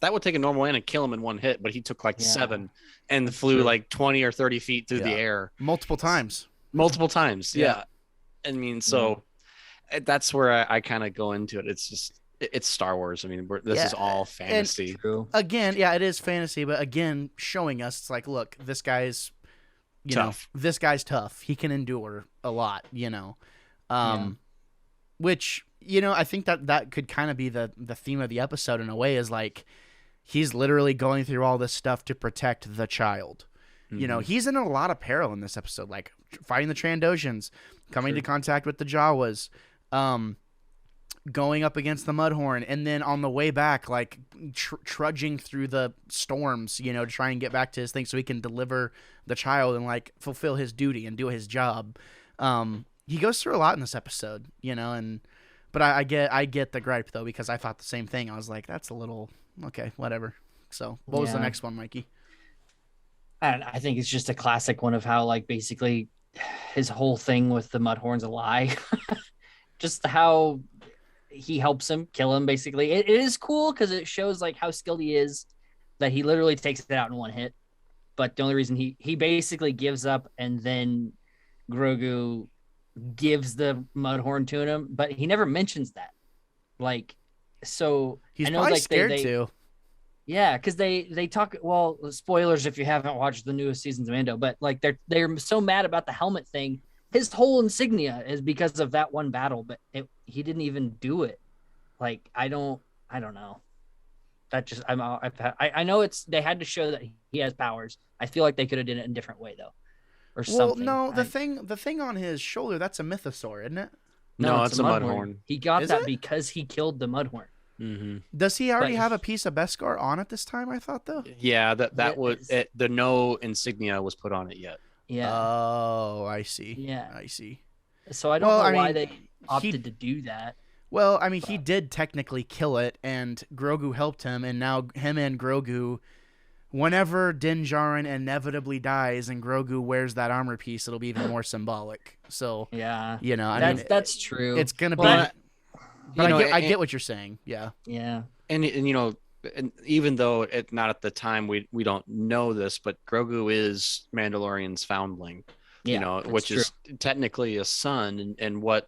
That would take a normal man and kill him in one hit, but he took like 7 and flew like 20 or 30 feet through the air multiple times. Yeah. I mean, so that's where I kind of go into it. It's just, it's Star Wars. I mean, this is all fantasy. Again, it is fantasy, but again, showing us, it's like, look, this guy's, tough. This guy's tough. He can endure a lot, which, I think that could kind of be the theme of the episode in a way, is like, he's literally going through all this stuff to protect the child. Mm-hmm. He's in a lot of peril in this episode, like fighting the Trandoshans, coming to contact with the Jawas, going up against the Mudhorn, and then on the way back, like trudging through the storms, to try and get back to his thing so he can deliver the child and like fulfill his duty and do his job. He goes through a lot in this episode, but I get the gripe though, because I thought the same thing. I was like, that's a little okay, whatever. So what was the next one, Mikey? I think it's just a classic one of how, like, basically his whole thing with the Mudhorn's a lie. Just how he helps him kill him, basically. It is cool because it shows like how skilled he is, that he literally takes it out in one hit. But the only reason he basically gives up, and then Grogu gives the Mudhorn to him, but he never mentions that. Like, so he's probably scared too. Yeah, because they talk. Well, spoilers if you haven't watched the newest seasons of Mando, but like they're so mad about the helmet thing. His whole insignia is because of that one battle, but he didn't even do it. Like, I don't I don't know. That just I know they had to show that he has powers. I feel like they could have done it in a different way though, or Well, something. no, the thing on his shoulder, that's a mythosaur, isn't it? No, it's it's a mudhorn. He got Is that it? because he killed the mudhorn. Mm-hmm. Does he already But have a piece of Beskar on at this time? I thought though. Yeah, that was Yes. the no insignia was put on it yet. Yeah, Oh, I see. Yeah. I see. so I don't Well, know I why mean, they he- opted to do that. Well, I mean, he did technically kill it, and Grogu helped him, and now him and Grogu, whenever Din Djarin inevitably dies and Grogu wears that armor piece, it'll be even more symbolic. So, Yeah, you know, I mean, that's true. it's gonna Well, be. But you know, I get what you're saying. Yeah. Yeah, and you know, and even though it not at the time we don't know this, but Grogu is Mandalorian's foundling. yeah, You know, that's which true. is technically a son, and what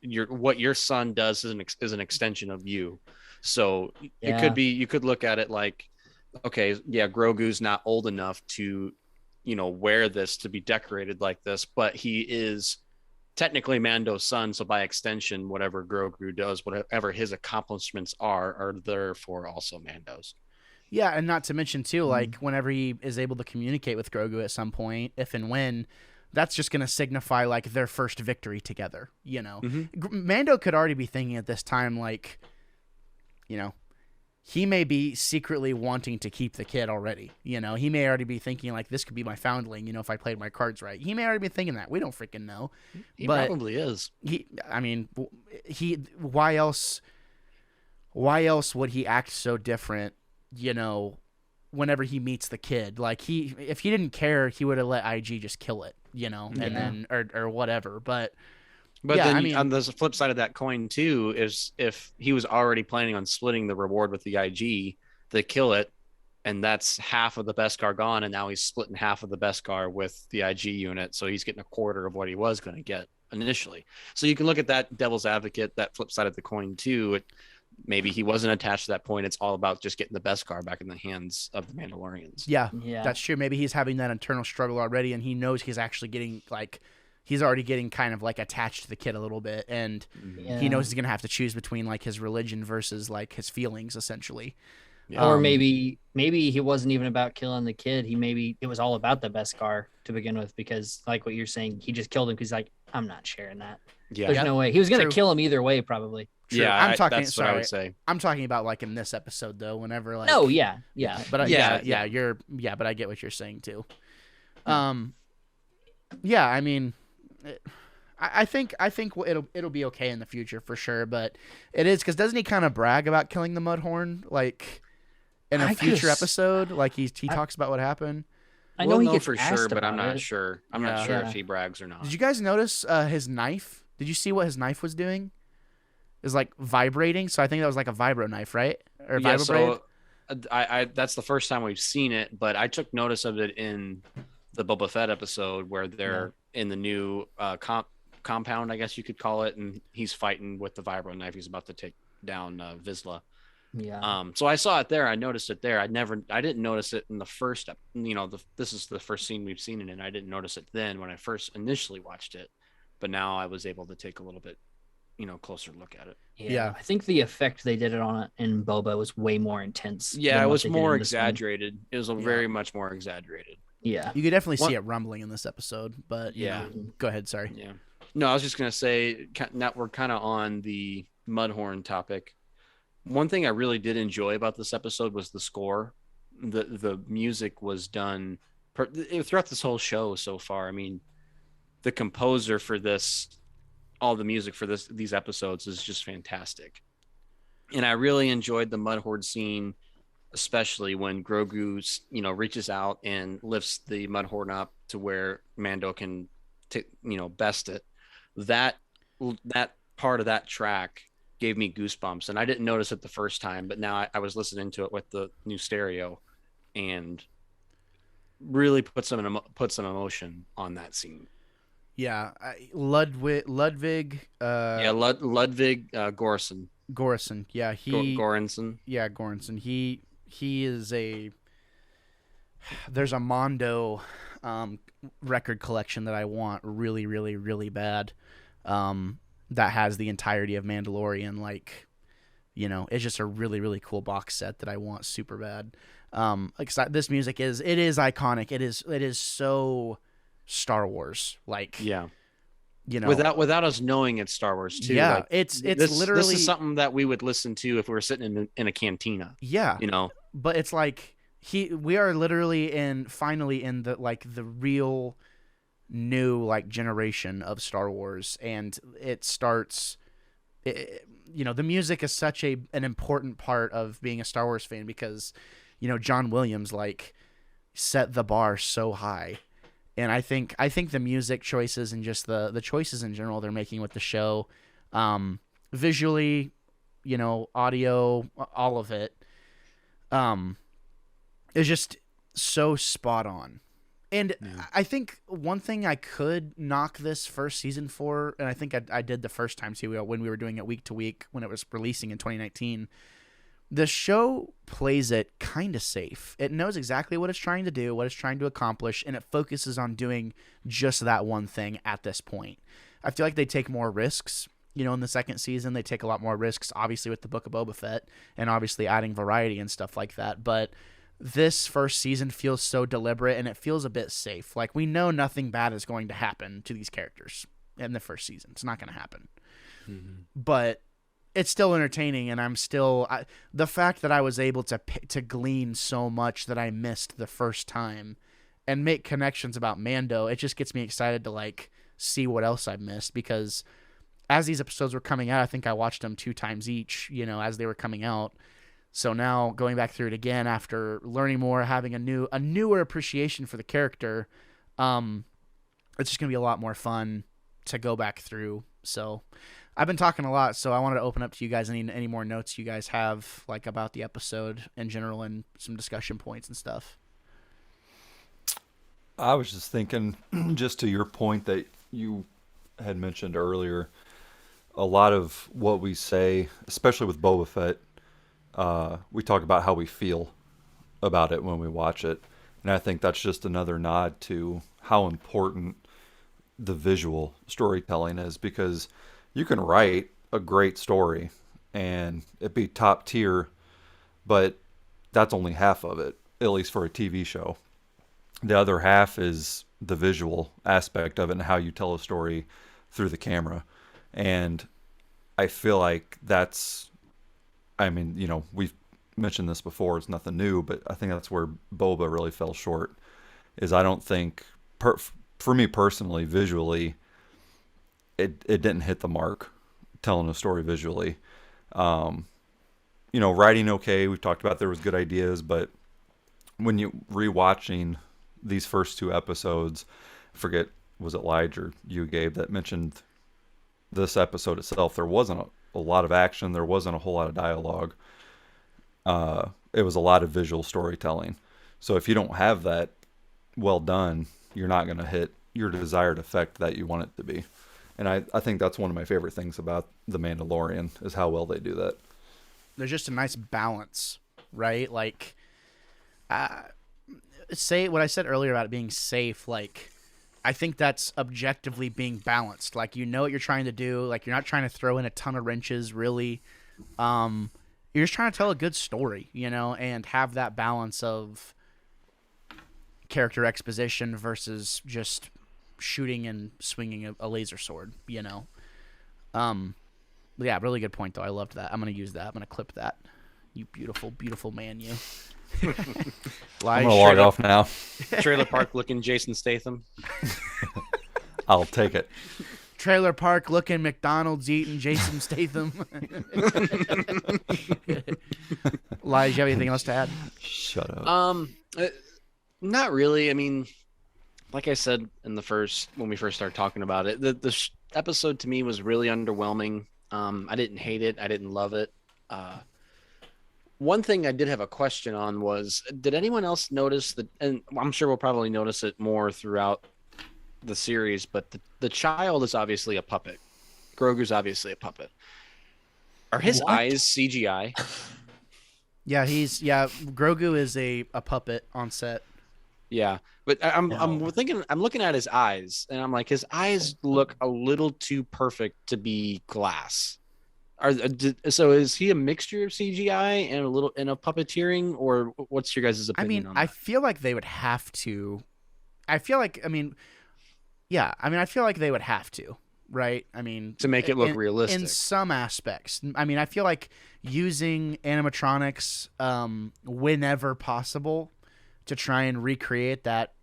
your son does is an extension of you. So it Yeah. could be, you could look at it like, okay, yeah, Grogu's not old enough to, you know, wear this to be decorated like this, but he is technically Mando's son. So by extension, whatever Grogu does, whatever his accomplishments are therefore also Mando's. Yeah, and not to mention too, Mm-hmm. like whenever he is able to communicate with Grogu at some point, if and when, that's just going to signify like their first victory together. You know, Mando could already be thinking at this time, like, you know, he may be secretly wanting to keep the kid already. You know, he may already be thinking like, this could be my foundling. You know, if I played my cards right, he may already be thinking that. We don't freaking know. He But probably is. I mean, why else would he act so different? You know, whenever he meets the kid, like if he didn't care, he would have let IG just kill it, you know, and then or whatever. But yeah, then I mean, on the flip side of that coin too is if he was already planning on splitting the reward with the IG, they kill it, and that's half of the Beskar gone, and now he's splitting half of the Beskar with the IG unit, so he's getting a quarter of what he was going to get initially. So you can look at that devil's advocate, that flip side of the coin too. Maybe he wasn't attached to that point. It's all about just getting the Beskar back in the hands of the Mandalorians. yeah, Yeah. that's true. Maybe he's having that internal struggle already, and he knows he's actually getting like. He's already getting kind of like attached to the kid a little bit, and Yeah. he knows he's gonna have to choose between like his religion versus like his feelings, essentially. Yeah. Or Um, maybe he wasn't even about killing the kid. It was all about the Beskar to begin with, because like what you're saying, he just killed him because like, I'm not sharing that. Yeah. There's no way. He was gonna True. kill him either way, probably. True. Yeah. I'm talking. That's what I Sorry, would say. I'm talking about like in this episode though. Whenever like. No, yeah. But Yeah, but I get what you're saying too. Yeah, I mean, I think it'll be okay in the future for sure. But it is because doesn't he kind of brag about killing the Mudhorn like in a I future just- episode? Like he talks about what happened. I know We'll he know gets for asked sure, but I'm about not it. sure. I'm not Yeah. sure Yeah. if he brags or not. Did you guys notice his knife? Did you see what his knife was doing? It was like vibrating. So I think that was like a vibro knife, right? Or Yeah, vibro blade? so I that's the first time we've seen it, but I took notice of it in the Boba Fett episode where they're in the new compound, I guess you could call it, and he's fighting with the vibro knife. He's about to take down Vizsla. Yeah. So I saw it there. I noticed it there. I didn't notice it in the first. This is the first scene we've seen it in. I didn't notice it then when I first initially watched it, but now I was able to take a little bit, closer look at it. Yeah. I think the effect they did it on it in Boba was way more intense. Yeah, than it what was they did more in this one. exaggerated. It was very much more exaggerated. Yeah. You could definitely What- see it rumbling in this episode. But Yeah. go ahead. Sorry. Yeah. No, I was just gonna say, now we're kind of on the Mudhorn topic. One thing I really did enjoy about this episode was the score. The music was done throughout this whole show so far. I mean, the composer for this, all the music for these episodes is just fantastic. And I really enjoyed the Mudhorde scene, especially when Grogu, reaches out and lifts the Mudhorn up to where Mando can, best it. That part of that track gave me goosebumps, and I didn't notice it the first time, but now I was listening to it with the new stereo, and really put some emotion on that scene. Yeah. Ludwig. Ludvig Göransson. Goranson. Yeah. Göransson. Yeah, Goranson. He is there's a Mando record collection that I want really, really, really bad. That has the entirety of Mandalorian, like, You know, it's just a really, really cool box set that I want super bad. This music is iconic. It is so Star Wars. Like, Yeah. you know, Without us knowing it's Star Wars too. yeah, Like, it's literally this is something that we would listen to if we were sitting in a cantina. Yeah, You know, but it's like we are literally finally in the real new like generation of Star Wars, and it starts. You know, the music is such an important part of being a Star Wars fan because, you know, John Williams like set the bar so high. And I think the music choices and just the choices in general they're making with the show, visually, you know, audio, all of it, is just so spot on. And I think one thing I could knock this first season for, and I think I did the first time too when we were doing it week to week when it was releasing in 2019, the show plays it kind of safe. It knows exactly what it's trying to do, what it's trying to accomplish, and it focuses on doing just that one thing at this point. I feel like they take more risks. You know, in the second season, they take a lot more risks, obviously with the Book of Boba Fett and obviously adding variety and stuff like that. But this first season feels so deliberate and it feels a bit safe. Like, we know nothing bad is going to happen to these characters in the first season. It's not going to happen. Mm-hmm. But it's still entertaining, and the fact that I was able to glean so much that I missed the first time and make connections about Mando, it just gets me excited to like see what else I missed, because as these episodes were coming out, I think I watched them 2 times each, you know, as they were coming out. So now going back through it again after learning more, having a newer appreciation for the character, it's just going to be a lot more fun to go back through. So I've been talking a lot, so I wanted to open up to you guys any more notes you guys have like about the episode in general and some discussion points and stuff. I was just thinking, just to your point that you had mentioned earlier, a lot of what we say, especially with Boba Fett, we talk about how we feel about it when we watch it. And I think that's just another nod to how important the visual storytelling is, because you can write a great story and it be top tier, but that's only half of it, at least for a TV show. The other half is the visual aspect of it and how you tell a story through the camera. And I feel like you know, we've mentioned this before, it's nothing new, but I think that's where Boba really fell short. Is I don't think, for me personally, visually, it didn't hit the mark, telling a story visually. You know, writing okay, we've talked about there was good ideas, but when you rewatching these first 2 episodes, I forget, was it Lige or you, Gabe, that mentioned this episode itself, there wasn't a lot of action, there wasn't a whole lot of dialogue. It was a lot of visual storytelling. So if you don't have that well done, you're not going to hit your desired effect that you want it to be. And I think that's one of my favorite things about The Mandalorian, is how well they do that. There's just a nice balance, right? Like, say what I said earlier about it being safe, like, I think that's objectively being balanced. Like, you know what you're trying to do. Like, you're not trying to throw in a ton of wrenches, really. You're just trying to tell a good story, you know, and have that balance of character exposition versus just shooting and swinging a laser sword, you know. Yeah, really good point, though. I loved that. I'm going to use that. I'm going to clip that. You beautiful, beautiful man, you. I'm going to log off now. Trailer park looking Jason Statham. I'll take it. Trailer park looking McDonald's eating Jason Statham. Lige, you have anything else to add? Shut up. Not really. I mean, like I said when we first started talking about it, the episode to me was really underwhelming. I didn't hate it. I didn't love it. One thing I did have a question on was, did anyone else notice that, and I'm sure we'll probably notice it more throughout the series, but the child is obviously a puppet. Grogu's obviously a puppet. Are his eyes CGI? Yeah, Grogu is a puppet on set. Yeah, but I'm looking at his eyes, and I'm like, his eyes look a little too perfect to be glass. So is he a mixture of CGI and a little and a puppeteering, or what's your guys' I opinion mean, on I that? feel like they would have to. I feel like, I mean, yeah, I mean, I feel like they would have to, right? I mean, To make it look in realistic. some aspects. I mean, I feel like using animatronics whenever possible to try and recreate that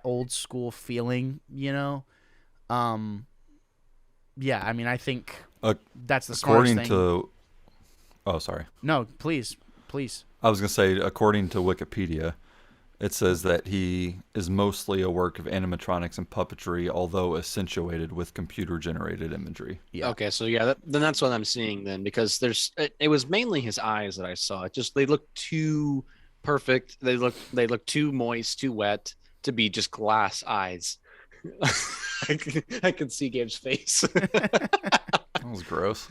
old school feeling, Um, yeah, I mean, I think Uh, that's the smartest according thing. to, oh sorry, No, please, please. I was gonna say according to Wikipedia, it says that he is mostly a work of animatronics and puppetry, although accentuated with computer-generated imagery. Yeah. Okay, so yeah, then that's what I'm seeing then, because it was mainly his eyes that I saw. It just they look too perfect. They look too moist, too wet to be just glass eyes. I can see Gabe's face. That was gross.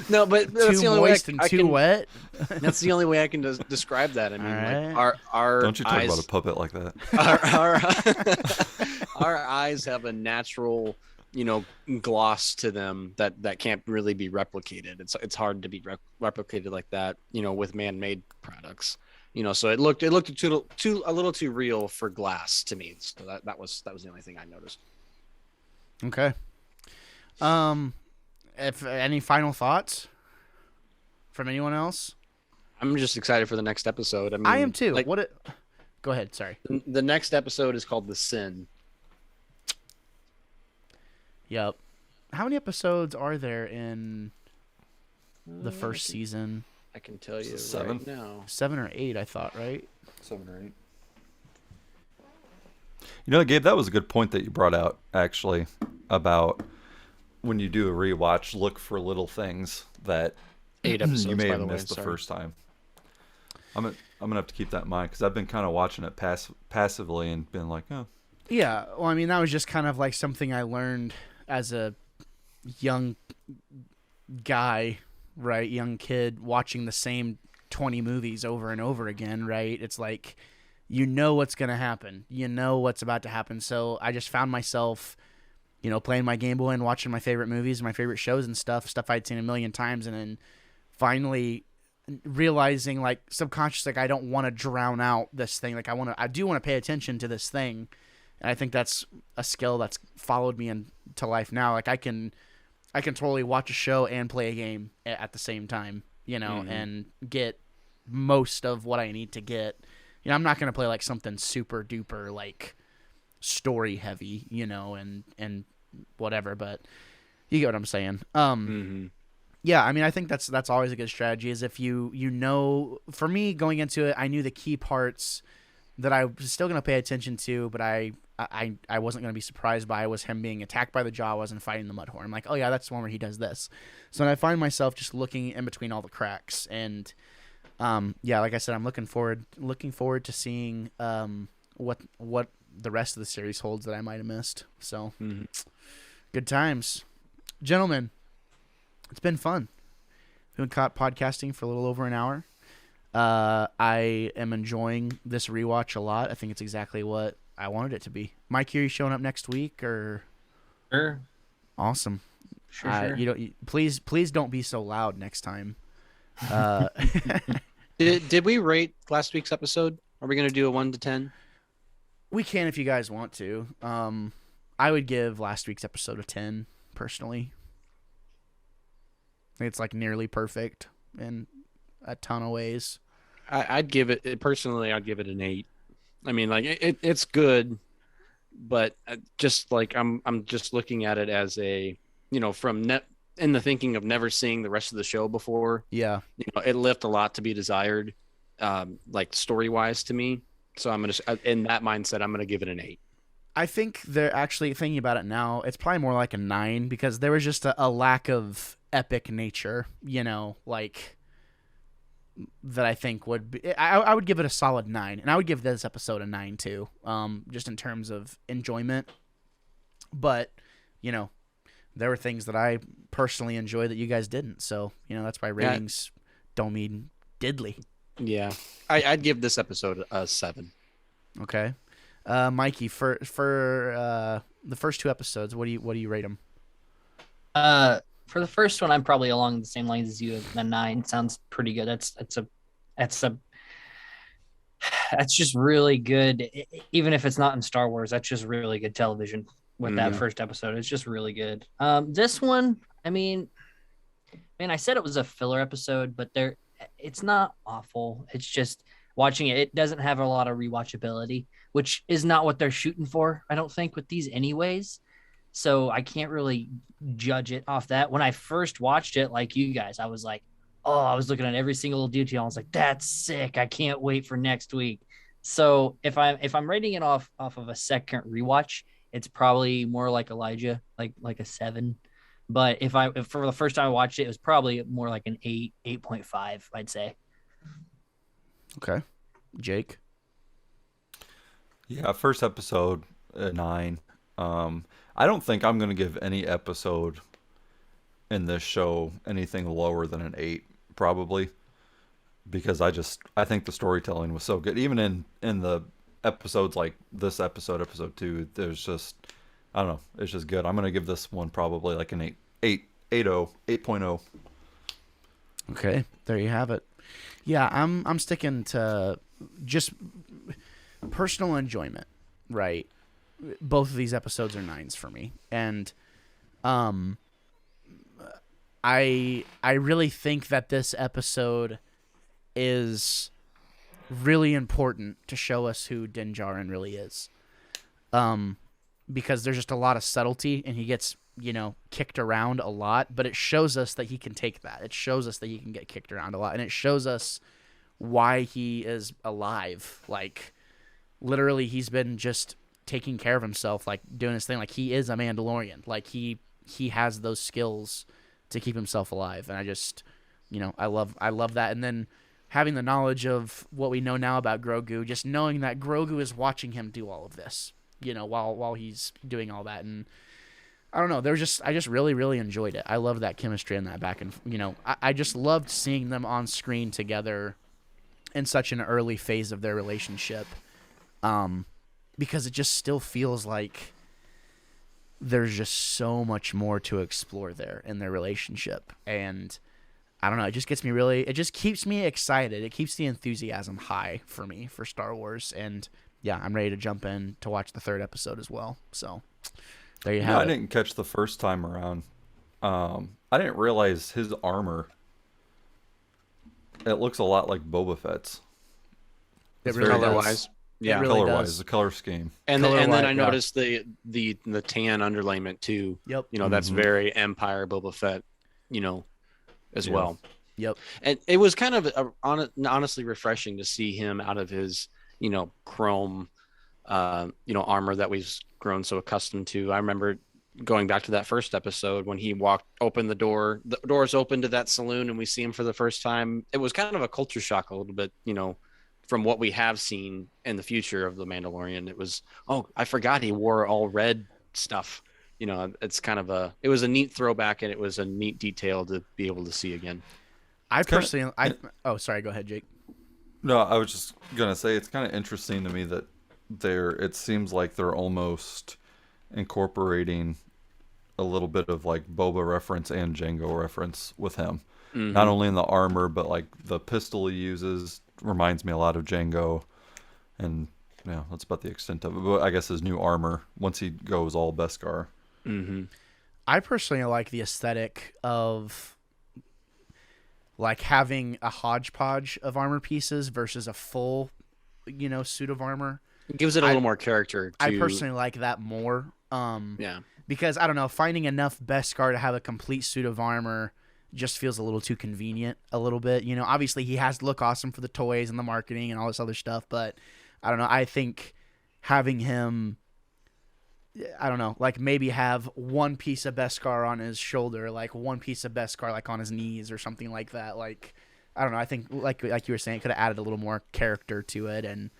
No, but that's Too the only way moist and I too can. wet. That's the only way I can describe that. I mean, All like right. our Don't you talk eyes, about a puppet like that. our eyes have a natural, gloss to them that can't really be replicated. It's hard to be replicated like that, with man-made products. So it looked a little too real for glass to me. So that was the only thing I noticed. Okay. If any final thoughts from anyone else? I'm just excited for the next episode. I mean, I am too. Like, Go ahead. Sorry. the next episode is called The Sin. Yep. How many episodes are there in the first season? I can tell you Seven? right now. 7 or 8, I thought, right? 7 or 8. You know, Gabe, that was a good point that you brought out, actually, about when you do a rewatch, look for little things that 8 episodes, you may by have the way. missed the Sorry. first time. I'm gonna have to keep that in mind because I've been kind of watching it passively and been like, oh, Yeah. Well, I mean, that was just kind of like something I learned as a young guy, right? Young kid watching the same 20 movies over and over again, right? It's like, what's going to happen. You know what's about to happen. So I just found myself, playing my Game Boy and watching my favorite movies, my favorite shows and stuff I'd seen a million times. And then finally realizing, like, subconsciously, like, I don't want to drown out this thing. Like, I do want to pay attention to this thing. And I think that's a skill that's followed me into life now. Like, I can totally watch a show and play a game at the same time, and get most of what I need to get. I'm not going to play like something super duper like story heavy, and whatever, but you get what I'm saying. Yeah, I mean, I think that's always a good strategy is if for me going into it, I knew the key parts that I was still going to pay attention to, but I wasn't going to be surprised by was him being attacked by the Jawas and fighting the Mudhorn. I'm like, oh yeah, that's the one where he does this. So then I find myself just looking in between all the cracks, and yeah, like I said, I'm looking forward to seeing what the rest of the series holds that I might have missed. So good times, gentlemen. It's been fun. We've been caught podcasting for a little over an hour. I am enjoying this rewatch a lot. I think it's exactly what I wanted it to be. Mike, are you showing up next week or? Sure. Awesome. Sure. Please don't be so loud next time. Did we rate last week's episode? Are we going to do a 1 to 10? We can if you guys want to. I would give last week's episode a 10 personally. I think it's like nearly perfect in a ton of ways. I'd give it personally. I'd give it an 8. I mean, like it's good, but just like I'm just looking at it as a from in the thinking of never seeing the rest of the show before. Yeah, it left a lot to be desired, like story wise to me. So I'm gonna in that mindset, I'm gonna give it an 8. I think they're actually thinking about it now. It's probably more like a 9 because there was just a lack of epic nature, like that. I think would be. I would give it a solid 9, and I would give this episode a 9 too. Just in terms of enjoyment, but there were things that I personally enjoyed that you guys didn't. So that's why ratings don't mean diddly. Yeah, I'd give this episode a 7. Okay. Mikey, for the first 2 episodes, what do you rate them? For the first one, I'm probably along the same lines as you. The 9 sounds pretty good. That's just really good. Even if it's not in Star Wars, that's just really good television with that first episode. It's just really good. This one, I mean, man, I said it was a filler episode, but it's not awful. It's just watching it. It doesn't have a lot of rewatchability, which is not what they're shooting for, I don't think, with these anyways. So I can't really judge it off that. When I first watched it, like you guys, I was like, oh, I was looking at every single detail. I was like, that's sick. I can't wait for next week. So if I'm rating it off of a second rewatch, it's probably more like Elijah, like a 7. But if for the first time I watched it, it was probably more like an 8, 8.5, I'd say. Okay. Jake? Yeah, first episode, 9. I don't think I'm going to give any episode in this show anything lower than an 8, probably. Because I think the storytelling was so good. Even in the episodes like this episode 2, there's just, I don't know, it's just good. I'm going to give this one probably like an 8.0. Okay, there you have it. Yeah, I'm sticking to just personal enjoyment, right? Both of these episodes are 9s for me, and I really think that this episode is really important to show us who Din Djarin really is, because there's just a lot of subtlety, and he gets kicked around a lot, but it shows us that he can take that. It shows us that he can get kicked around a lot, and it shows us why he is alive. Like, literally, he's been just taking care of himself, like doing his thing. Like, he is a Mandalorian. Like, he has those skills to keep himself alive, and I just, I love that. And then having the knowledge of what we know now about Grogu, just knowing that Grogu is watching him do all of this, while he's doing all that. And I don't know, I just really, really enjoyed it. I love that chemistry and that back and, I just loved seeing them on screen together in such an early phase of their relationship, because it just still feels like there's just so much more to explore there in their relationship. And I don't know, it just keeps me excited. It keeps the enthusiasm high for me for Star Wars. And yeah, I'm ready to jump in to watch the 3rd episode as well. So there you have it. I didn't catch the first time around. I didn't realize his armor, it looks a lot like Boba Fett's. It really color-wise. does. Yeah, It really Color-wise, does. the color scheme. And Color then white, I yeah. noticed the tan underlayment too. Yep. That's very Empire Boba Fett, as Yeah. well. Yep. And it was kind of honestly refreshing to see him out of his, chrome, armor that we've grown so accustomed to. I remember going back to that first episode when he opened the doors open to that saloon, and we see him for the first time. It was kind of a culture shock a little bit, from what we have seen in the future of the Mandalorian. It was, I forgot he wore all red stuff. It's kind of it was a neat throwback, and it was a neat detail to be able to see again. Oh, sorry, go ahead, Jake. No, I was just gonna say it's kind of interesting to me that it seems like they're almost incorporating a little bit of like Boba reference and Jango reference with him. Mm-hmm. Not only in the armor, but like the pistol he uses reminds me a lot of Jango, and that's about the extent of it. But I guess his new armor once he goes all Beskar. Mm-hmm. I personally like the aesthetic of like having a hodgepodge of armor pieces versus a full, suit of armor. It gives it a little more character. I personally like that more. Yeah. Because I don't know, finding enough Beskar to have a complete suit of armor just feels a little too convenient a little bit. Obviously he has to look awesome for the toys and the marketing and all this other stuff, but I don't know. I think having him, I don't know, like maybe have one piece of Beskar on his shoulder, like one piece of Beskar like on his knees or something like that. Like, I don't know. I think like you were saying, it could have added a little more character to it. And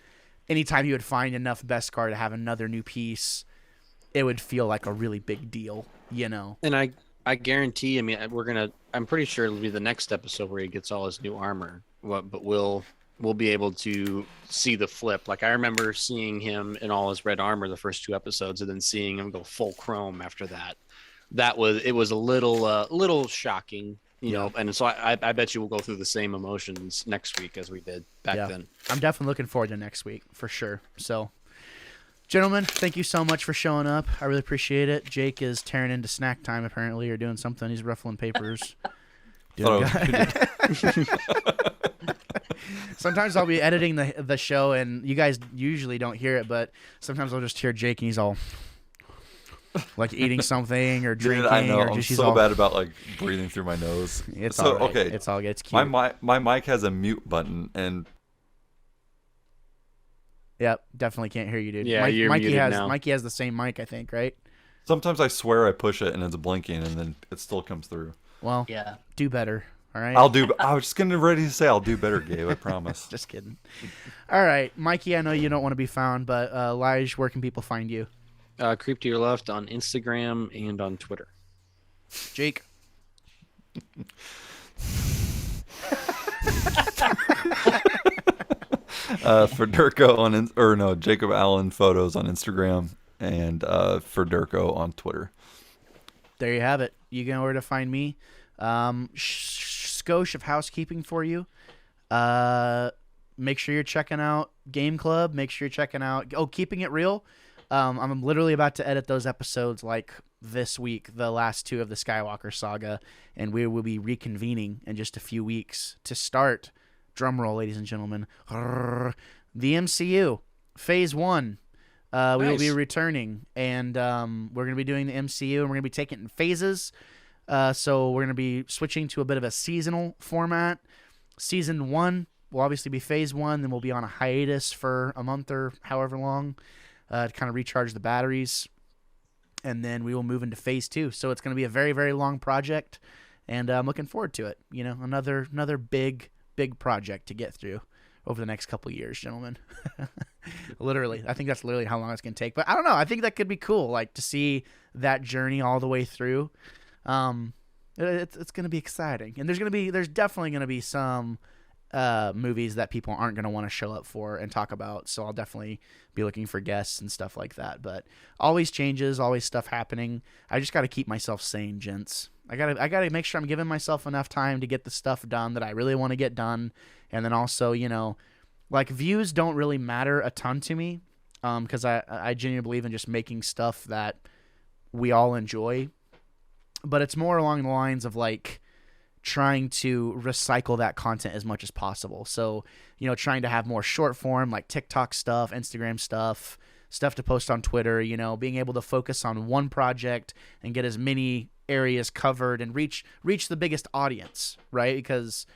anytime you would find enough Beskar to have another new piece, it would feel like a really big deal, And I guarantee, I'm pretty sure it'll be the next episode where he gets all his new armor. But we'll be able to see the flip. Like I remember seeing him in all his red armor the first 2 episodes, and then seeing him go full chrome after that. it was a little shocking, you know, and so I bet you we'll go through the same emotions next week as we did back then. I'm definitely looking forward to next week for sure. So, gentlemen, thank you so much for showing up. I really appreciate it. Jake is tearing into snack time apparently, or doing something. He's ruffling papers. Sometimes I'll be editing the show, and you guys usually don't hear it, but sometimes I'll just hear Jake, and he's all like eating something or drinking. Dude, I know. Or I'm just, so bad about like breathing through my nose. It's so all right. okay. It's all good. It's cute. My mic has a mute button, and Yep, definitely can't hear you, dude. Yeah, you're muted now. Mikey has the same mic, I think, right? sometimes I swear I push it and it's blinking, and then it still comes through. Well, Yeah. do better. All right. I was just gonna ready to say I'll do better, Gabe. I promise. Just kidding. All right, Mikey. I know you don't want to be found, but Lige, where can people find you? Creep to Your Left on Instagram and on Twitter. Jake. Federico on Jacob Allen photos on Instagram, and Federico on Twitter. There you have it. You know where to find me. Skosh of housekeeping for you. Make sure you're checking out Game Club. Make sure you're checking out Keeping It Real. I'm literally about to edit those episodes like this week, the last two of the Skywalker saga, and we will be reconvening in just a few weeks to start, drumroll, ladies and gentlemen, the MCU Phase 1. We will be returning, and we're going to be doing the MCU, and we're going to be taking it in phases. So we're going to be switching to a bit of a seasonal format. Season 1 will obviously be Phase 1, then we'll be on a hiatus for a month or however long to kind of recharge the batteries, and then we will move into Phase 2. So it's going to be a very, very long project, and I'm looking forward to it. You know, another big project to get through over the next couple of years, gentlemen. Literally. I think that's literally how long it's going to take. But I don't know. I think that could be cool, like, to see that journey all the way through. It's going to be exciting. And there's definitely going to be some movies that people aren't going to want to show up for and talk about. So I'll definitely be looking for guests and stuff like that. But always changes, always stuff happening. I just got to keep myself sane, gents. I gotta make sure I'm giving myself enough time to get the stuff done that I really want to get done. And then also, you know, like, views don't really matter a ton to me, because I genuinely believe in just making stuff that we all enjoy. But it's more along the lines of, like, trying to recycle that content as much as possible. So, you know, trying to have more short form, like TikTok stuff, Instagram stuff to post on Twitter, you know, being able to focus on one project and get as many areas covered and reach the biggest audience, right? Because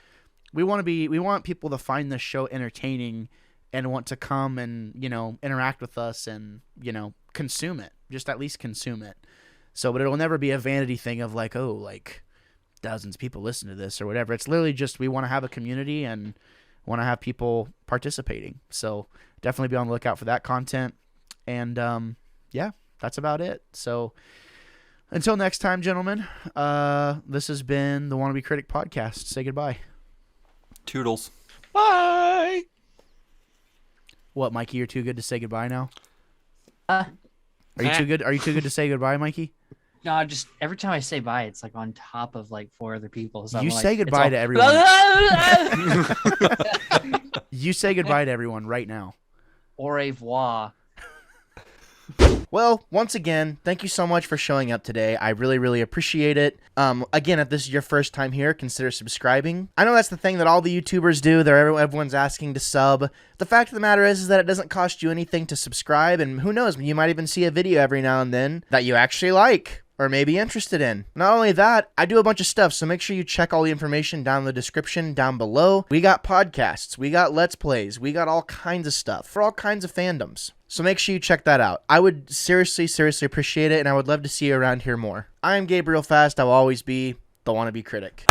we want people to find this show entertaining and want to come and, you know, interact with us and, you know, consume it, just at least consume it. So, but it'll never be a vanity thing of like, oh, like dozens of people listen to this or whatever. It's literally just, we want to have a community and want to have people participating. So definitely be on the lookout for that content. And yeah, that's about it. So until next time, gentlemen, this has been the Wannabe Critic podcast. Say goodbye. Toodles. Bye. What, Mikey? You're too good to say goodbye now? Uh, Are you too good? Are you too good to say goodbye, Mikey? No, just every time I say bye, it's like on top of like 4 other people. So You I'm say like, goodbye to everyone. everyone. You say goodbye to everyone right now. Au revoir. Well, once again, thank you so much for showing up today. I really, really appreciate it. Again, if this is your first time here, consider subscribing. I know that's the thing that all the YouTubers do. Everyone's asking to sub. The fact of the matter is that it doesn't cost you anything to subscribe, and who knows, you might even see a video every now and then that you actually like or may be interested in. Not only that, I do a bunch of stuff, so make sure you check all the information down in the description down below. We got podcasts, we got Let's Plays, we got all kinds of stuff for all kinds of fandoms. So make sure you check that out. I would seriously appreciate it, and I would love to see you around here more. I am Gabriel Fast. I will always be the Wannabe Critic.